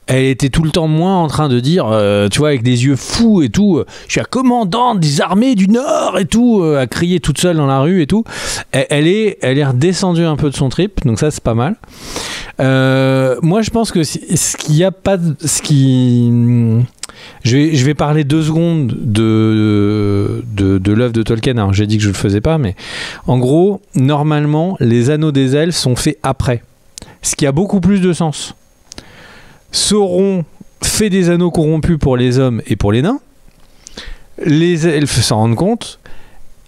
Elle était tout le temps moins en train de dire, tu vois, avec des yeux fous et tout, je suis la commandante des armées du Nord et tout, à crier toute seule dans la rue et tout. Elle est redescendue un peu de son trip, donc ça c'est pas mal. Moi je pense que je vais parler 2 secondes de l'œuvre de Tolkien. Alors j'ai dit que je le faisais pas, mais en gros, normalement, les anneaux des elfes sont faits après, ce qui a beaucoup plus de sens. Sauron fait des anneaux corrompus pour les hommes et pour les nains. Les elfes s'en rendent compte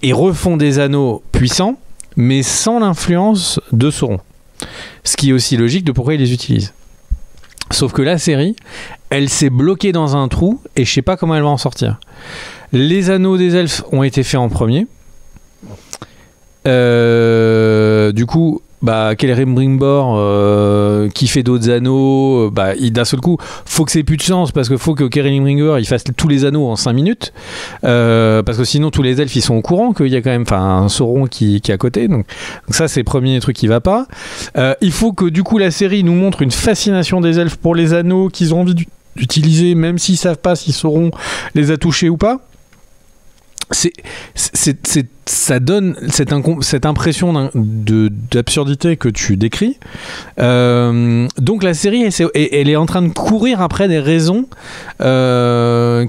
et refont des anneaux puissants, mais sans l'influence de Sauron. Ce qui est aussi logique de pourquoi ils les utilisent. Sauf que la série, elle s'est bloquée dans un trou et je sais pas comment elle va en sortir. Les anneaux des elfes ont été faits en premier. Du coup, Celebrimbor qui fait d'autres anneaux, d'un seul coup, faut que c'est plus de sens parce qu'il faut que Celebrimbor il fasse tous les anneaux en 5 minutes parce que sinon tous les elfes ils sont au courant qu'il y a quand même un Sauron qui est à côté. Donc ça c'est le premier truc qui va pas. Il faut que du coup la série nous montre une fascination des elfes pour les anneaux qu'ils ont envie d'utiliser même s'ils savent pas si Sauron les a touchés ou pas. Ça donne cette impression d'absurdité que tu décris. Donc la série, elle est en train de courir après des raisons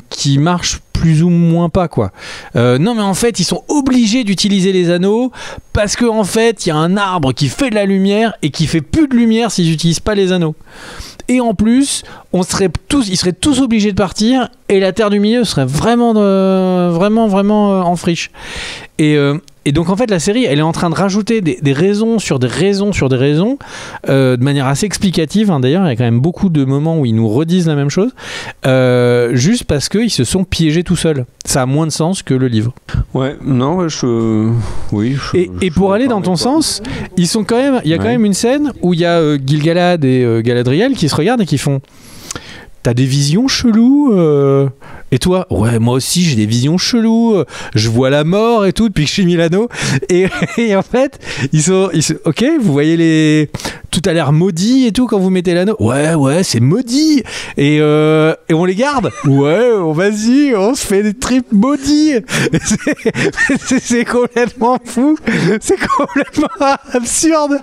qui marchent plus ou moins pas, quoi. Non, mais en fait, ils sont obligés d'utiliser les anneaux parce qu'en fait, il y a un arbre qui fait de la lumière et qui fait plus de lumière s'ils n'utilisent pas les anneaux. Et en plus, ils seraient tous obligés de partir et la Terre du Milieu serait vraiment en friche. Et donc en fait la série elle est en train de rajouter des raisons sur des raisons sur des raisons de manière assez explicative, hein. D'ailleurs il y a quand même beaucoup de moments où ils nous redisent la même chose juste parce qu'ils se sont piégés tout seuls. Ça a moins de sens que le livre. Ouais, non, et pour aller dans ton sens, il y a quand même une scène où il y a Gil-galad et Galadriel qui se regardent et qui font t'as des visions cheloues et toi, ouais, moi aussi j'ai des visions cheloues, je vois la mort et tout depuis que je suis Milano. Et en fait, ils sont ok, vous voyez tout a l'air maudit et tout quand vous mettez l'anneau. Ouais, c'est maudit. Et on les garde. Ouais, vas-y, on se fait des trips maudits. C'est complètement fou. C'est complètement absurde.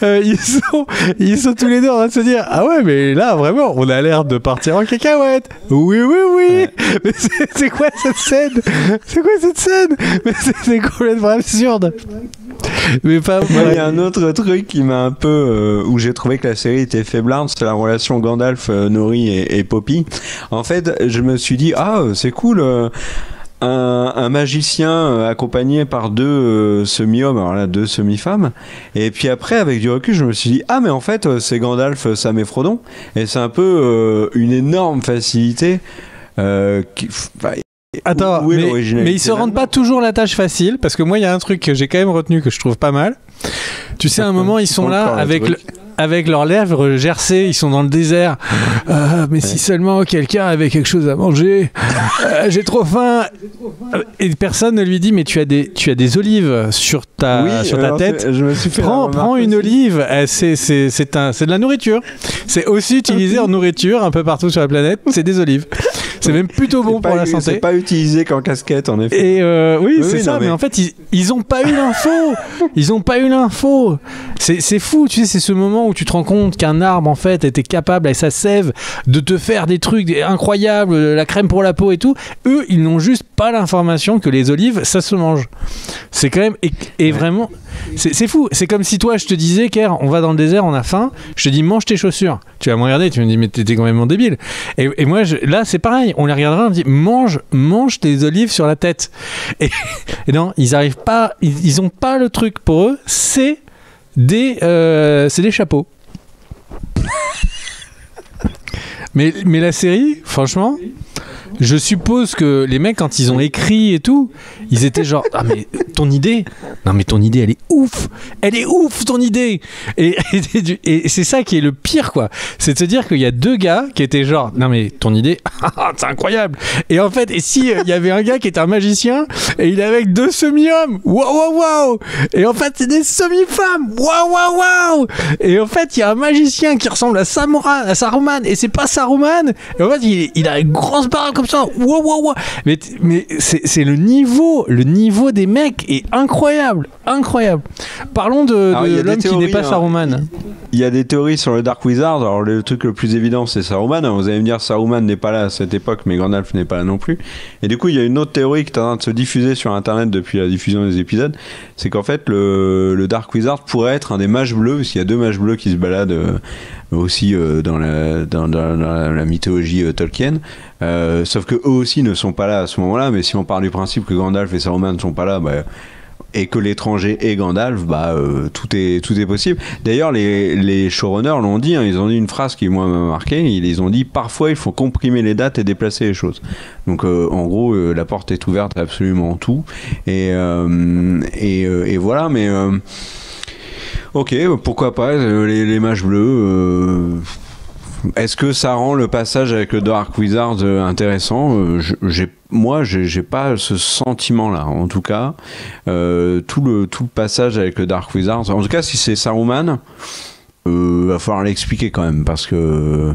Ils sont tous les deux en train de se dire, ah ouais, mais là vraiment, on a l'air de partir en cacahuète. Oui. Ouais. Mais c'est quoi cette scène? Mais c'est complètement absurde. Mais pas. Il y a un autre truc qui m'a un peu où j'ai trouvé que la série était faiblarde, c'est la relation Gandalf, Nori et Poppy. En fait, je me suis dit c'est cool. Un magicien accompagné par deux semi-hommes, alors là 2 semi-femmes, et puis après avec du recul je me suis dit mais en fait c'est Gandalf, Sam et Frodon, et c'est un peu une énorme facilité Attends, mais ils se rendent pas toujours la tâche facile, parce que moi il y a un truc que j'ai quand même retenu que je trouve pas mal. Tu sais, à un moment ils sont là avec leurs lèvres gercées, ils sont dans le désert. Mais si seulement quelqu'un avait quelque chose à manger. J'ai trop faim. Et personne ne lui dit mais tu as des olives sur ta tête. Je me suis fait prends une olive. C'est de la nourriture. C'est aussi utilisé en nourriture un peu partout sur la planète. C'est des olives. C'est même plutôt bon pour la santé. C'est pas utilisé qu'en casquette, en effet. Et c'est ça. Mais en fait, ils ont pas eu l'info. C'est fou, tu sais, c'est ce moment où tu te rends compte qu'un arbre, en fait, était capable, avec sa sève, de te faire des trucs incroyables, la crème pour la peau et tout. Eux, ils n'ont juste pas l'information que les olives, ça se mange. C'est quand même... Et vraiment... C'est fou. C'est comme si toi, je te disais, Ker, on va dans le désert, on a faim. Je te dis, mange tes chaussures. Tu vas me regarder, tu me dis, mais t'es quand même débile. Et moi, là, c'est pareil. On les regardera, on dit, mange tes olives sur la tête. Et non, ils arrivent pas. Ils ont pas le truc pour eux. C'est des chapeaux. mais la série, franchement. Je suppose que les mecs, quand ils ont écrit et tout, ils étaient genre mais ton idée elle est ouf ton idée. Et c'est ça qui est le pire, quoi. C'est de se dire qu'il y a 2 gars qui étaient genre non mais ton idée c'est incroyable. Et en fait, et si il y avait un gars qui était un magicien et il est avec 2 semi-hommes, waouh, et en fait c'est des semi-femmes, waouh. Et en fait il y a un magicien qui ressemble à Saruman et c'est pas Saruman. Et en fait il a une grosse barbe comme ça, waouh. Mais c'est le niveau des mecs est incroyable. Parlons de l'homme qui n'est pas Saruman. Il y a des théories sur le Dark Wizard. Alors le truc le plus évident c'est Saruman. Vous allez me dire Saruman n'est pas là à cette époque, mais Gandalf n'est pas là non plus. Et du coup il y a une autre théorie qui est en train de se diffuser sur internet depuis la diffusion des épisodes. C'est qu'en fait le Dark Wizard pourrait être un des mages bleus, parce qu'il y a 2 mages bleus qui se baladent aussi dans la mythologie Tolkien. Sauf que eux aussi ne sont pas là à ce moment-là. Mais si on part du principe que Gandalf et Saruman ne sont pas là, et que l'étranger est Gandalf, tout est possible. D'ailleurs, les showrunners l'ont dit, hein, ils ont dit une phrase qui moi m'a marqué. Ils ont dit parfois il faut comprimer les dates et déplacer les choses. Donc en gros, la porte est ouverte à absolument tout. Et voilà, mais Ok, pourquoi pas, les mages bleus. Est-ce que ça rend le passage avec le Dark Wizard intéressant? Moi, j'ai pas ce sentiment-là. En tout cas, tout le passage avec le Dark Wizard, en tout cas, si c'est Saruman, va falloir l'expliquer quand même, parce que...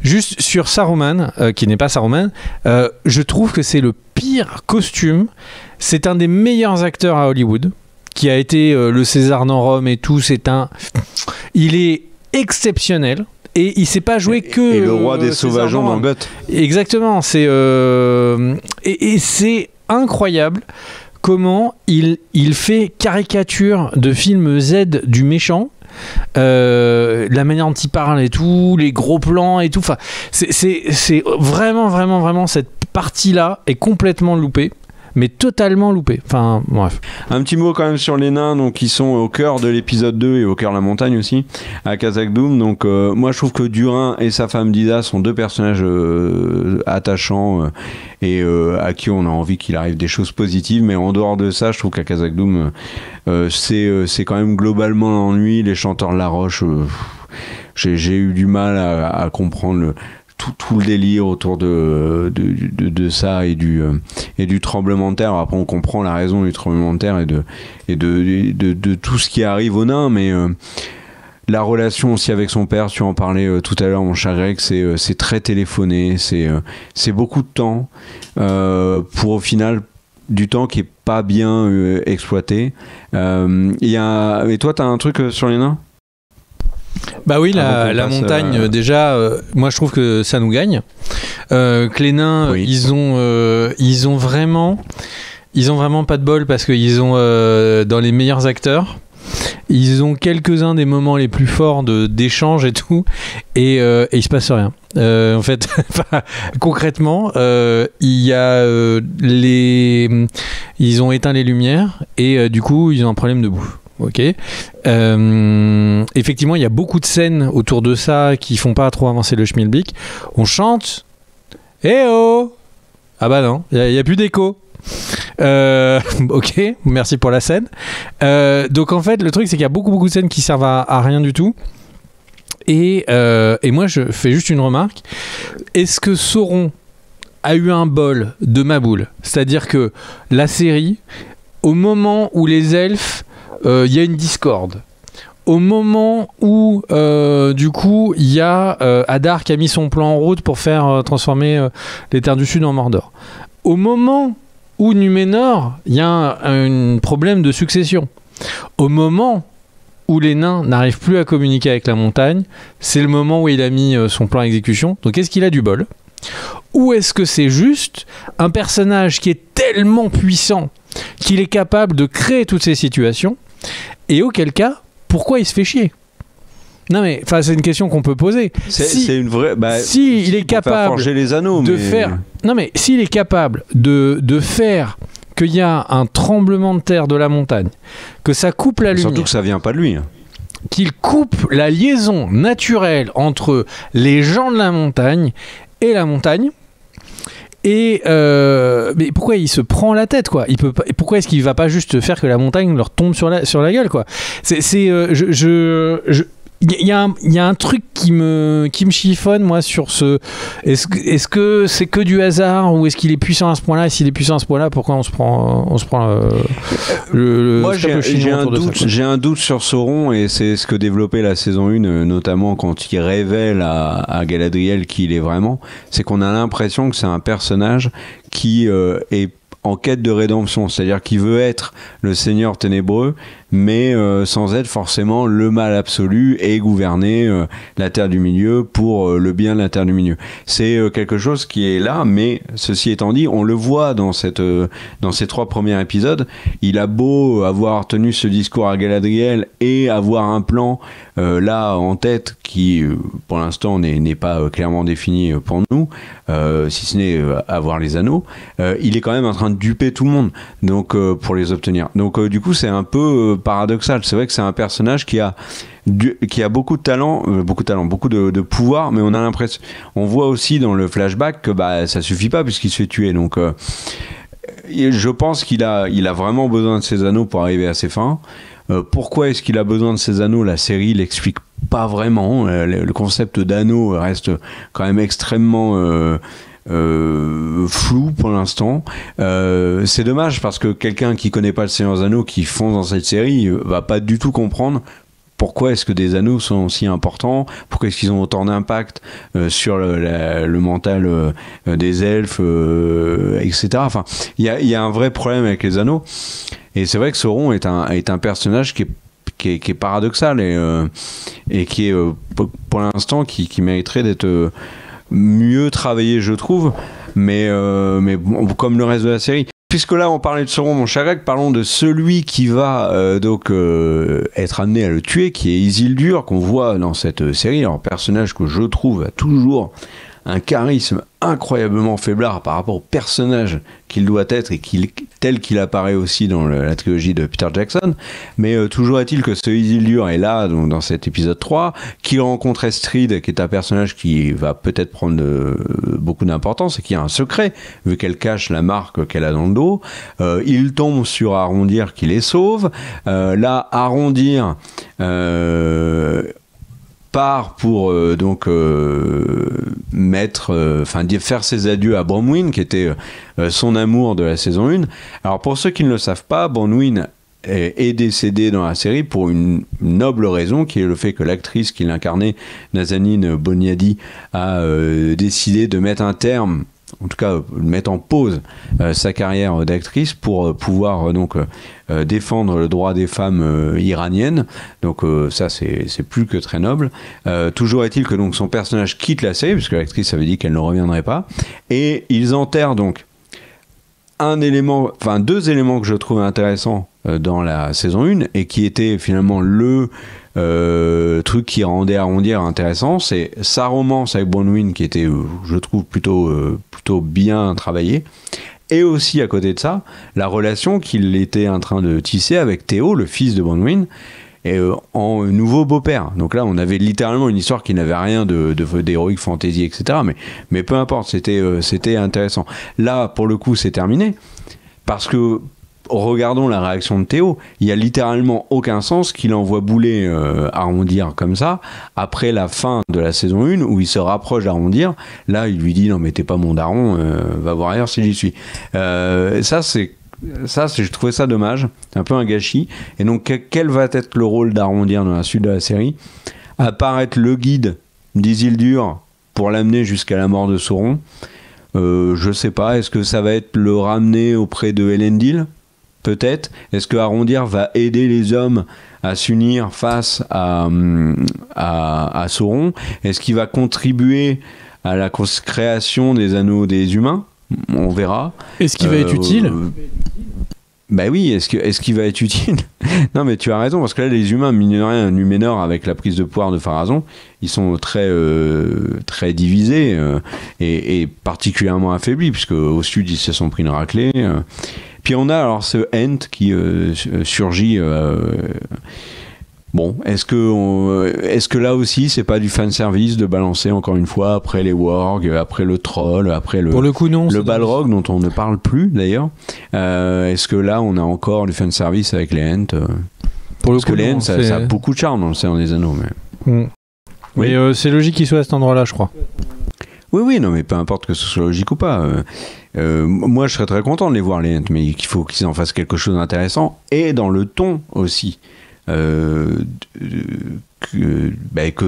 Juste sur Saruman, qui n'est pas Saruman, je trouve que c'est le pire costume. C'est un des meilleurs acteurs à Hollywood, qui a été le César dans Rome et tout. Il est exceptionnel. Et il s'est pas joué que... Et le roi des sauvageons dans Goth. Exactement. Et c'est incroyable comment il fait caricature de film Z du méchant. La manière dont il parle et tout, les gros plans et tout. Enfin, c'est vraiment cette partie-là est complètement loupée. Mais totalement loupé. Enfin, bref. Un petit mot quand même sur les nains, donc qui sont au cœur de l'épisode 2 et au cœur de la montagne aussi, à Khazad-dûm. Donc, moi, je trouve que Durin et sa femme Dida sont deux personnages attachants et à qui on a envie qu'il arrive des choses positives. Mais en dehors de ça, je trouve qu'à Khazad-dûm, c'est quand même globalement l'ennui. Les chanteurs de la Roche, j'ai eu du mal à comprendre tout le délire autour de ça et du tremblement de terre. Après, on comprend la raison du tremblement de terre et de tout ce qui arrive aux nains, mais la relation aussi avec son père, tu en parlais tout à l'heure, mon cher Greg, c'est très téléphoné, c'est beaucoup de temps pour au final du temps qui est pas bien exploité. Et toi, t'as un truc sur les nains? Bah oui, la montagne, déjà, moi je trouve que ça nous gagne. Que les nains, oui. ils ont vraiment pas de bol parce qu'ils ont dans les meilleurs acteurs. Ils ont quelques-uns des moments les plus forts d'échange et tout, et il se passe rien. En fait, concrètement, il y a ils ont éteint les lumières et du coup ils ont un problème de bouffe. Ok. Effectivement, il y a beaucoup de scènes autour de ça qui font pas trop avancer le schmilblick. On chante. Eh oh. Ah bah non, il y a plus d'écho. Ok, merci pour la scène. Donc en fait, le truc c'est qu'il y a beaucoup de scènes qui servent à rien du tout. Et moi, je fais juste une remarque. Est-ce que Sauron a eu un bol de Maboule? C'est-à-dire que la série, au moment où les elfes y a une discorde. Au moment où, du coup, il y a Hadar qui a mis son plan en route pour faire transformer les Terres du Sud en Mordor. Au moment où Numénor, il y a un problème de succession. Au moment où les nains n'arrivent plus à communiquer avec la montagne, c'est le moment où il a mis son plan à exécution. Donc, est-ce qu'il a du bol? Ou est-ce que c'est juste un personnage qui est tellement puissant qu'il est capable de créer toutes ces situations? Et auquel cas, pourquoi il se fait chier? Non mais, enfin, c'est une question qu'on peut poser. C'est une vraie. Si il est capable forger les anneaux, de faire. Non mais, s'il est capable de faire qu'il y a un tremblement de terre de la montagne, que ça coupe la lumière. Surtout que ça vient pas de lui. Qu'il coupe la liaison naturelle entre les gens de la montagne et la montagne. Et mais pourquoi il se prend la tête, quoi? Il peut pas, pourquoi est-ce qu'il va pas juste faire que la montagne leur tombe sur la gueule, quoi? Il y a un truc qui me chiffonne, moi, sur ce. Est-ce que c'est que du hasard ou est-ce qu'il est puissant à ce point-là? Et s'il est puissant à ce point-là, pourquoi on se prend le moi, j'ai un doute sur Sauron, et c'est ce que développait la saison 1, notamment quand il révèle à Galadriel qui il est vraiment. C'est qu'on a l'impression que c'est un personnage qui est en quête de rédemption, c'est-à-dire qu'il veut être le Seigneur ténébreux, mais sans être forcément le mal absolu et gouverner la Terre du Milieu pour le bien de la Terre du Milieu. C'est quelque chose qui est là, mais ceci étant dit, on le voit dans ces 3 premiers épisodes. Il a beau avoir tenu ce discours à Galadriel et avoir un plan là en tête qui, pour l'instant, n'est pas clairement défini pour nous, si ce n'est avoir les anneaux. Il est quand même en train de duper tout le monde, donc pour les obtenir. Donc du coup, c'est un peu paradoxal. C'est vrai que c'est un personnage qui a beaucoup de talent, beaucoup de pouvoir, mais on a l'impression, on voit aussi dans le flashback que ça suffit pas puisqu'il se fait tuer. Donc je pense qu'il a vraiment besoin de ses anneaux pour arriver à ses fins. Pourquoi est-ce qu'il a besoin de ces anneaux? La série l'explique pas vraiment. Le concept d'anneau reste quand même extrêmement flou pour l'instant. C'est dommage parce que quelqu'un qui connaît pas le Seigneur des Anneaux, qui fonce dans cette série, va pas du tout comprendre pourquoi est-ce que des anneaux sont aussi importants, pourquoi est-ce qu'ils ont autant d'impact sur le mental des elfes, etc. Enfin, il y a un vrai problème avec les anneaux. Et c'est vrai que Sauron est un personnage qui est paradoxal et qui est pour l'instant qui mériterait d'être mieux travaillé, je trouve, mais bon, comme le reste de la série. Puisque là on parlait de Sauron, mon cher Greg, parlons de celui qui va être amené à le tuer, qui est Isildur, qu'on voit dans cette série. Alors, personnage que je trouve a toujours un charisme incroyablement faiblard par rapport au personnage qu'il doit être et tel qu'il apparaît aussi dans la trilogie de Peter Jackson. Mais toujours est-il que ce Isildur est là, donc, dans cet épisode 3, qu'il rencontre Estrid, qui est un personnage qui va peut-être prendre beaucoup d'importance et qui a un secret, vu qu'elle cache la marque qu'elle a dans le dos. Il tombe sur Arondir qui les sauve. Là, Arondir part pour faire ses adieux à Bronwyn, qui était son amour de la saison 1. Alors pour ceux qui ne le savent pas, Bronwyn est décédée dans la série pour une noble raison, qui est le fait que l'actrice qui l'incarnait, Nazanin Boniadi, a décidé de mettre un terme, en tout cas mettre en pause sa carrière d'actrice pour pouvoir défendre le droit des femmes iraniennes. Donc ça c'est plus que très noble. Toujours est-il que donc son personnage quitte la série, puisque l'actrice avait dit qu'elle ne reviendrait pas, et ils enterrent donc deux éléments que je trouve intéressants dans la saison 1 et qui était finalement le truc qui rendait Arondir intéressant. C'est sa romance avec Bronwyn, qui était je trouve plutôt bien travaillée, et aussi à côté de ça la relation qu'il était en train de tisser avec Théo, le fils de Bronwyn, en nouveau beau-père. Donc là on avait littéralement une histoire qui n'avait rien d'héroïque fantasy, etc. mais peu importe, c'était intéressant. Là pour le coup c'est terminé, parce que regardons la réaction de Théo. Il y a littéralement aucun sens qu'il envoie bouler Arondir comme ça après la fin de la saison 1 où il se rapproche d'Arondir. Là il lui dit non mais t'es pas mon daron, va voir ailleurs si j'y suis. Je trouvais ça dommage, c'est un peu un gâchis. Et donc quel va être le rôle d'Arondir dans la suite de la série? Apparaître le guide d'Isildur pour l'amener jusqu'à la mort de Sauron. Je sais pas, est-ce que ça va être le ramener auprès de Elendil? Peut-être. Est-ce que Arondir va aider les hommes à s'unir face à Sauron? Est-ce qu'il va contribuer à la création des anneaux des humains? On verra. Est-ce qu'il va être utile? Bah oui, est-ce qu'il va être utile? Non mais tu as raison, parce que là les humains, mine de rien, Numénor, avec la prise de pouvoir de Pharazôn, ils sont très divisés et particulièrement affaiblis, puisque au sud ils se sont pris une raclée. Puis on a alors ce Ent qui surgit. Bon, est-ce que là aussi c'est pas du fanservice de balancer encore une fois après les wargs, après le troll, après le, pour le coup, non, le balrog dont on ne parle plus d'ailleurs. Est-ce que là on a encore du fanservice avec les Ents? Parce que les Ents ça a beaucoup de charme dans le Seigneur des Anneaux. Mais c'est logique qu'ils soient à cet endroit-là, je crois. Oui, non mais peu importe que ce soit logique ou pas. Moi je serais très content de les voir les Ents, mais il faut qu'ils en fassent quelque chose d'intéressant et dans le ton aussi. Que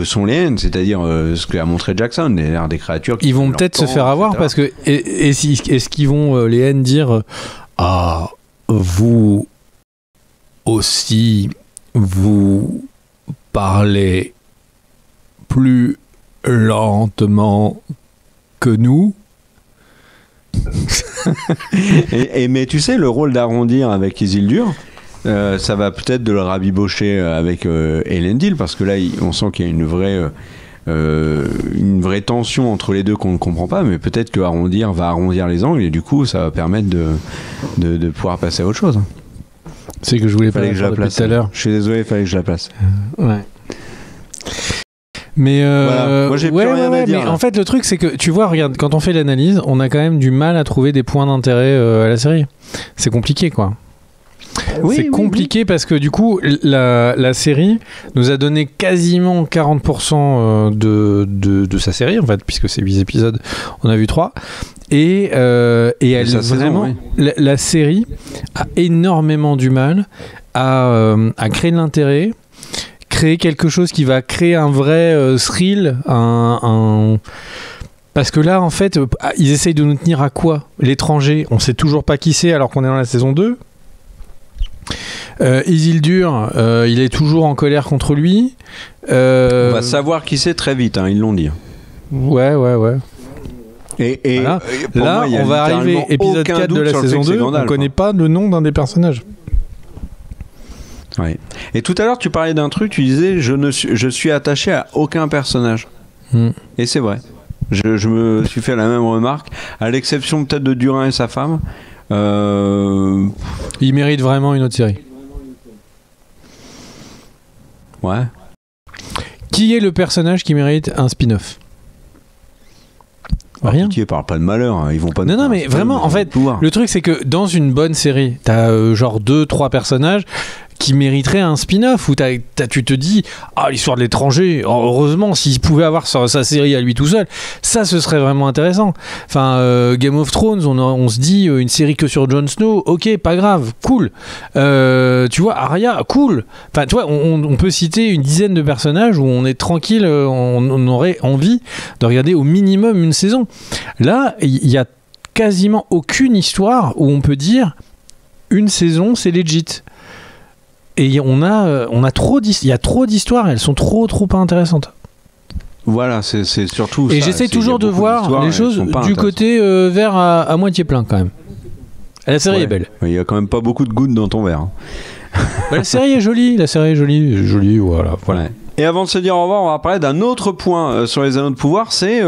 sont les Ents, c'est-à-dire ce qu'a montré Jackson, des créatures qui ils vont peut-être se faire avoir, parce que est-ce qu'ils vont les Ents dire vous aussi vous parlez plus lentement que nous? Mais tu sais, le rôle d'Arondir avec Isildur, ça va peut-être de le rabibocher avec Elendil, parce que là on sent qu'il y a une vraie tension entre les deux qu'on ne comprend pas, mais peut-être que Arondir va arrondir les angles et du coup ça va permettre de pouvoir passer à autre chose. C'est que je voulais pas que je la place tout à l'heure. Je suis désolé, il fallait que je la place. Ouais. Mais voilà. Moi j'ai plus rien à dire. Mais en fait le truc c'est que tu vois, regarde, quand on fait l'analyse, on a quand même du mal à trouver des points d'intérêt à la série. C'est compliqué quoi. c'est compliqué parce que du coup, la série nous a donné quasiment 40% de sa série, en fait, puisque c'est 8 épisodes, on a vu 3. Et elle vraiment, la série a énormément du mal à créer de l'intérêt, créer quelque chose qui va créer un vrai thrill, parce que là, en fait, ils essayent de nous tenir à quoi ? L'étranger, on sait toujours pas qui c'est alors qu'on est dans la saison 2. Isildur, il est toujours en colère contre lui. On va savoir qui c'est très vite, hein, ils l'ont dit. Ouais. Et voilà. Là, moi, on va arriver épisode 4 de la saison 2, on connaît pas le nom d'un des personnages. Ouais. Et tout à l'heure, tu parlais d'un truc, tu disais je suis attaché à aucun personnage. Et c'est vrai. Je me suis fait la même remarque, à l'exception peut-être de Durin et sa femme. Il mérite vraiment une autre série. Ouais. Qui est le personnage qui mérite un spin-off ? Rien. Qui parle pas de malheur, hein. Ils vont pas. Non, mais vraiment, en fait, le truc c'est que dans une bonne série, t'as genre 2-3 personnages qui mériterait un spin-off où tu te dis l'histoire de l'étranger, heureusement s'il pouvait avoir sa série à lui tout seul, ça ce serait vraiment intéressant. Enfin Game of Thrones, on se dit une série que sur Jon Snow, ok, pas grave, cool. Tu vois, Arya, cool. Enfin tu vois, on peut citer une dizaine de personnages où on est tranquille, on aurait envie de regarder au minimum une saison. Là il y a quasiment aucune histoire où on peut dire une saison c'est legit. Et on a trop il y a trop d'histoires, elles sont trop pas intéressantes. Voilà, c'est surtout et ça. J'essaie toujours de voir les choses du côté verre à moitié plein quand même. Et la série est belle. Il y a quand même pas beaucoup de gouttes dans ton verre. La série est jolie, voilà. Ouais. Et avant de se dire au revoir, on va parler d'un autre point sur les Anneaux de pouvoir, c'est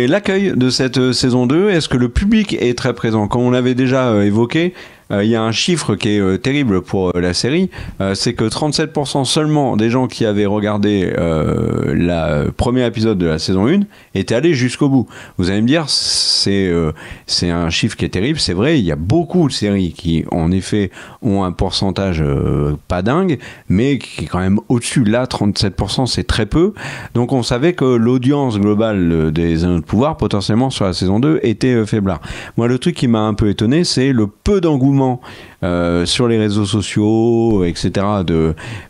l'accueil de cette saison 2. Est-ce que le public est très présent ? Comme on l'avait déjà évoqué, il y a un chiffre qui est terrible pour la série, c'est que 37% seulement des gens qui avaient regardé le premier épisode de la saison 1 étaient allés jusqu'au bout. Vous allez me dire, c'est un chiffre qui est terrible, c'est vrai, il y a beaucoup de séries qui en effet ont un pourcentage pas dingue, mais qui est quand même au-dessus. Là, 37%, c'est très peu. Donc on savait que l'audience globale des Anneaux de pouvoir, potentiellement sur la saison 2, était faiblard. Moi, le truc qui m'a un peu étonné, c'est le peu d'engouement sur les réseaux sociaux, etc.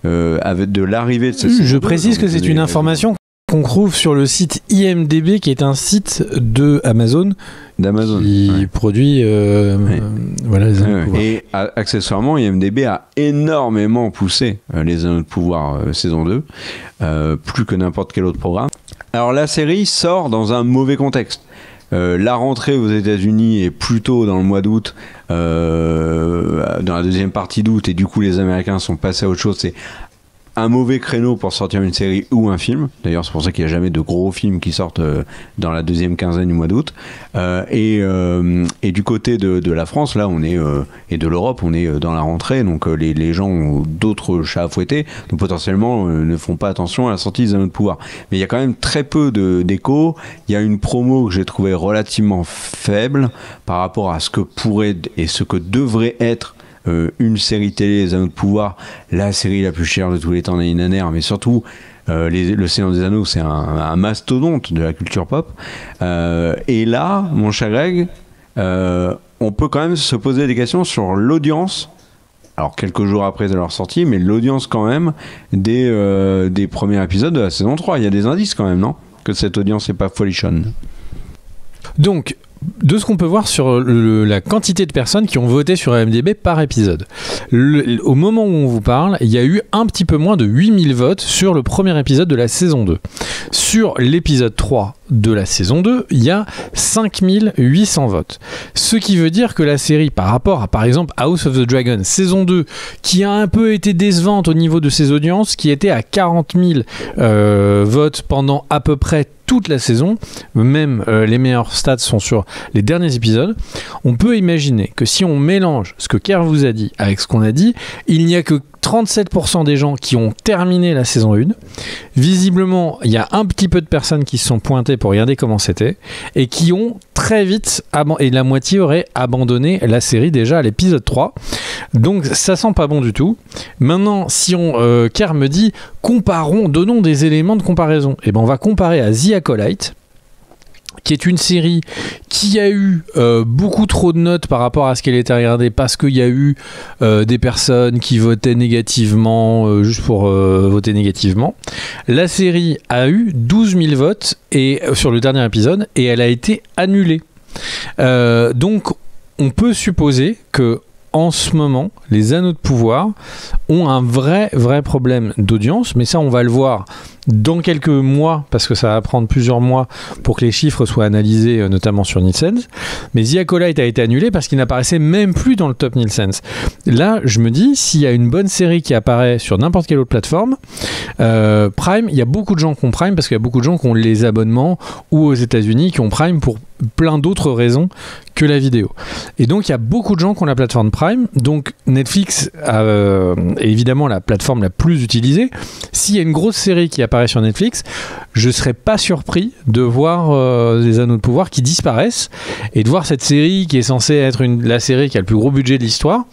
Avec de l'arrivée de cette saison. Je précise que c'est une information qu'on trouve sur le site IMDb, qui est un site d'Amazon qui produit voilà, les Anneaux de pouvoir. Et accessoirement, IMDb a énormément poussé les Anneaux de pouvoir saison 2, plus que n'importe quel autre programme. Alors la série sort dans un mauvais contexte. La rentrée aux États-Unis est plutôt dans le mois d'août, dans la deuxième partie d'août, et du coup les Américains sont passés à autre chose. C'est un mauvais créneau pour sortir une série ou un film. D'ailleurs, c'est pour ça qu'il n'y a jamais de gros films qui sortent dans la deuxième quinzaine du mois d'août. Et du côté de la France, là, on est et de l'Europe, on est dans la rentrée. Donc les gens ont d'autres chats à fouetter, donc potentiellement ne font pas attention à la sortie des Anneaux de pouvoir. Mais il y a quand même très peu d'écho. Il y a une promo que j'ai trouvée relativement faible par rapport à ce que pourrait et ce que devrait être une série télé, les Anneaux de pouvoir, la série la plus chère de tous les temps d'Annie Nanner, mais surtout le Seigneur des Anneaux, c'est un mastodonte de la culture pop. Et là, mon cher Greg, on peut quand même se poser des questions sur l'audience. Alors quelques jours après leur sortie, mais l'audience quand même des premiers épisodes de la saison 3. Il y a des indices quand même, non ? Que cette audience n'est pas folichonne. Donc, de ce qu'on peut voir sur la quantité de personnes qui ont voté sur IMDb par épisode. Au moment où on vous parle, il y a eu un petit peu moins de 8000 votes sur le premier épisode de la saison 2. Sur l'épisode 3 de la saison 2, il y a 5800 votes. Ce qui veut dire que la série, par rapport à, par exemple, House of the Dragon, saison 2, qui a un peu été décevante au niveau de ses audiences, qui était à 40 000 votes pendant à peu près toute la saison, même les meilleurs stats sont sur les derniers épisodes, on peut imaginer que si on mélange ce que Kerr vous a dit avec ce qu'on a dit, il n'y a que 37% des gens qui ont terminé la saison 1. Visiblement, il y a un petit peu de personnes qui se sont pointées pour regarder comment c'était et qui ont très vite, et la moitié aurait abandonné la série déjà à l'épisode 3. Donc ça sent pas bon du tout. Maintenant, si Kerr me dit comparons, donnons des éléments de comparaison, et ben on va comparer à The Acolyte, qui est une série qui a eu beaucoup trop de notes par rapport à ce qu'elle était regardée, parce qu'il y a eu des personnes qui votaient négativement, juste pour voter négativement. La série a eu 12 000 votes sur le dernier épisode, et elle a été annulée. Donc on peut supposer que en ce moment, les Anneaux de pouvoir ont un vrai problème d'audience, mais ça on va le voir dans quelques mois, parce que ça va prendre plusieurs mois pour que les chiffres soient analysés, notamment sur Nielsen. Mais The Acolyte a été annulé parce qu'il n'apparaissait même plus dans le top Nielsen. Là, je me dis, s'il y a une bonne série qui apparaît sur n'importe quelle autre plateforme, Prime, il y a beaucoup de gens qui ont Prime, parce qu'il y a beaucoup de gens qui ont les abonnements, ou aux États-Unis qui ont Prime pour plein d'autres raisons que la vidéo. Et donc, il y a beaucoup de gens qui ont la plateforme Prime. Donc, Netflix est évidemment la plateforme la plus utilisée. S'il y a une grosse série qui apparaît sur Netflix, je ne serais pas surpris de voir les Anneaux de pouvoir qui disparaissent, et de voir cette série qui est censée être la série qui a le plus gros budget de l'histoire.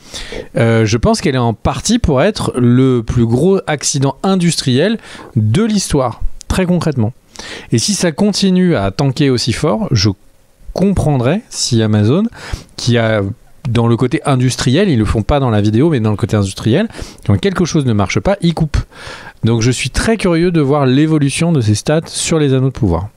Je pense qu'elle est en partie pour être le plus gros accident industriel de l'histoire, très concrètement. Et si ça continue à tanker aussi fort, je comprendrais si Amazon, qui a dans le côté industriel, ils le font pas dans la vidéo, mais dans le côté industriel, quand quelque chose ne marche pas, ils coupent. Donc je suis très curieux de voir l'évolution de ces stats sur les Anneaux de pouvoir.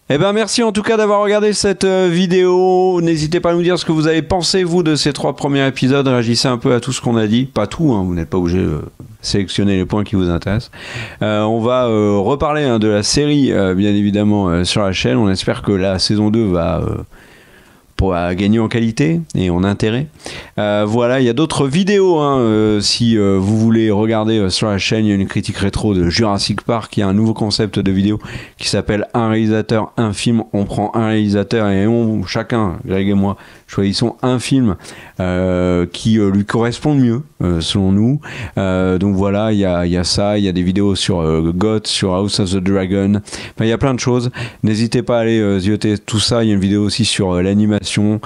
Eh ben merci en tout cas d'avoir regardé cette vidéo. N'hésitez pas à nous dire ce que vous avez pensé, vous, de ces 3 premiers épisodes. Réagissez un peu à tout ce qu'on a dit. Pas tout, hein, vous n'êtes pas obligé de sélectionner les points qui vous intéressent. On va reparler de la série, bien évidemment, sur la chaîne. On espère que la saison 2 va gagner en qualité et en intérêt. Voilà, il y a d'autres vidéos, si vous voulez regarder sur la chaîne. Il y a une critique rétro de Jurassic Park, qui a un nouveau concept de vidéo qui s'appelle un réalisateur, un film. On prend un réalisateur et chacun, Greg et moi, choisissons un film qui lui correspond mieux, selon nous. Donc voilà, il y a ça, il y a des vidéos sur GOT, sur House of the Dragon. Enfin, il y a plein de choses. N'hésitez pas à aller zioter tout ça. Il y a une vidéo aussi sur l'animation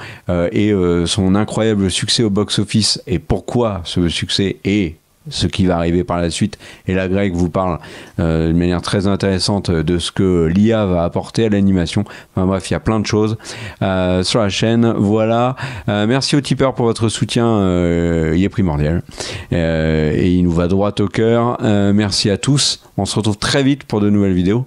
et son incroyable succès au box-office, et pourquoi ce succès et ce qui va arriver par la suite. Et là, Greg vous parle d'une manière très intéressante de ce que l'IA va apporter à l'animation. Enfin bref, il y a plein de choses sur la chaîne. Voilà. Merci aux tipeurs pour votre soutien. Il est primordial. Et il nous va droit au cœur. Merci à tous. On se retrouve très vite pour de nouvelles vidéos.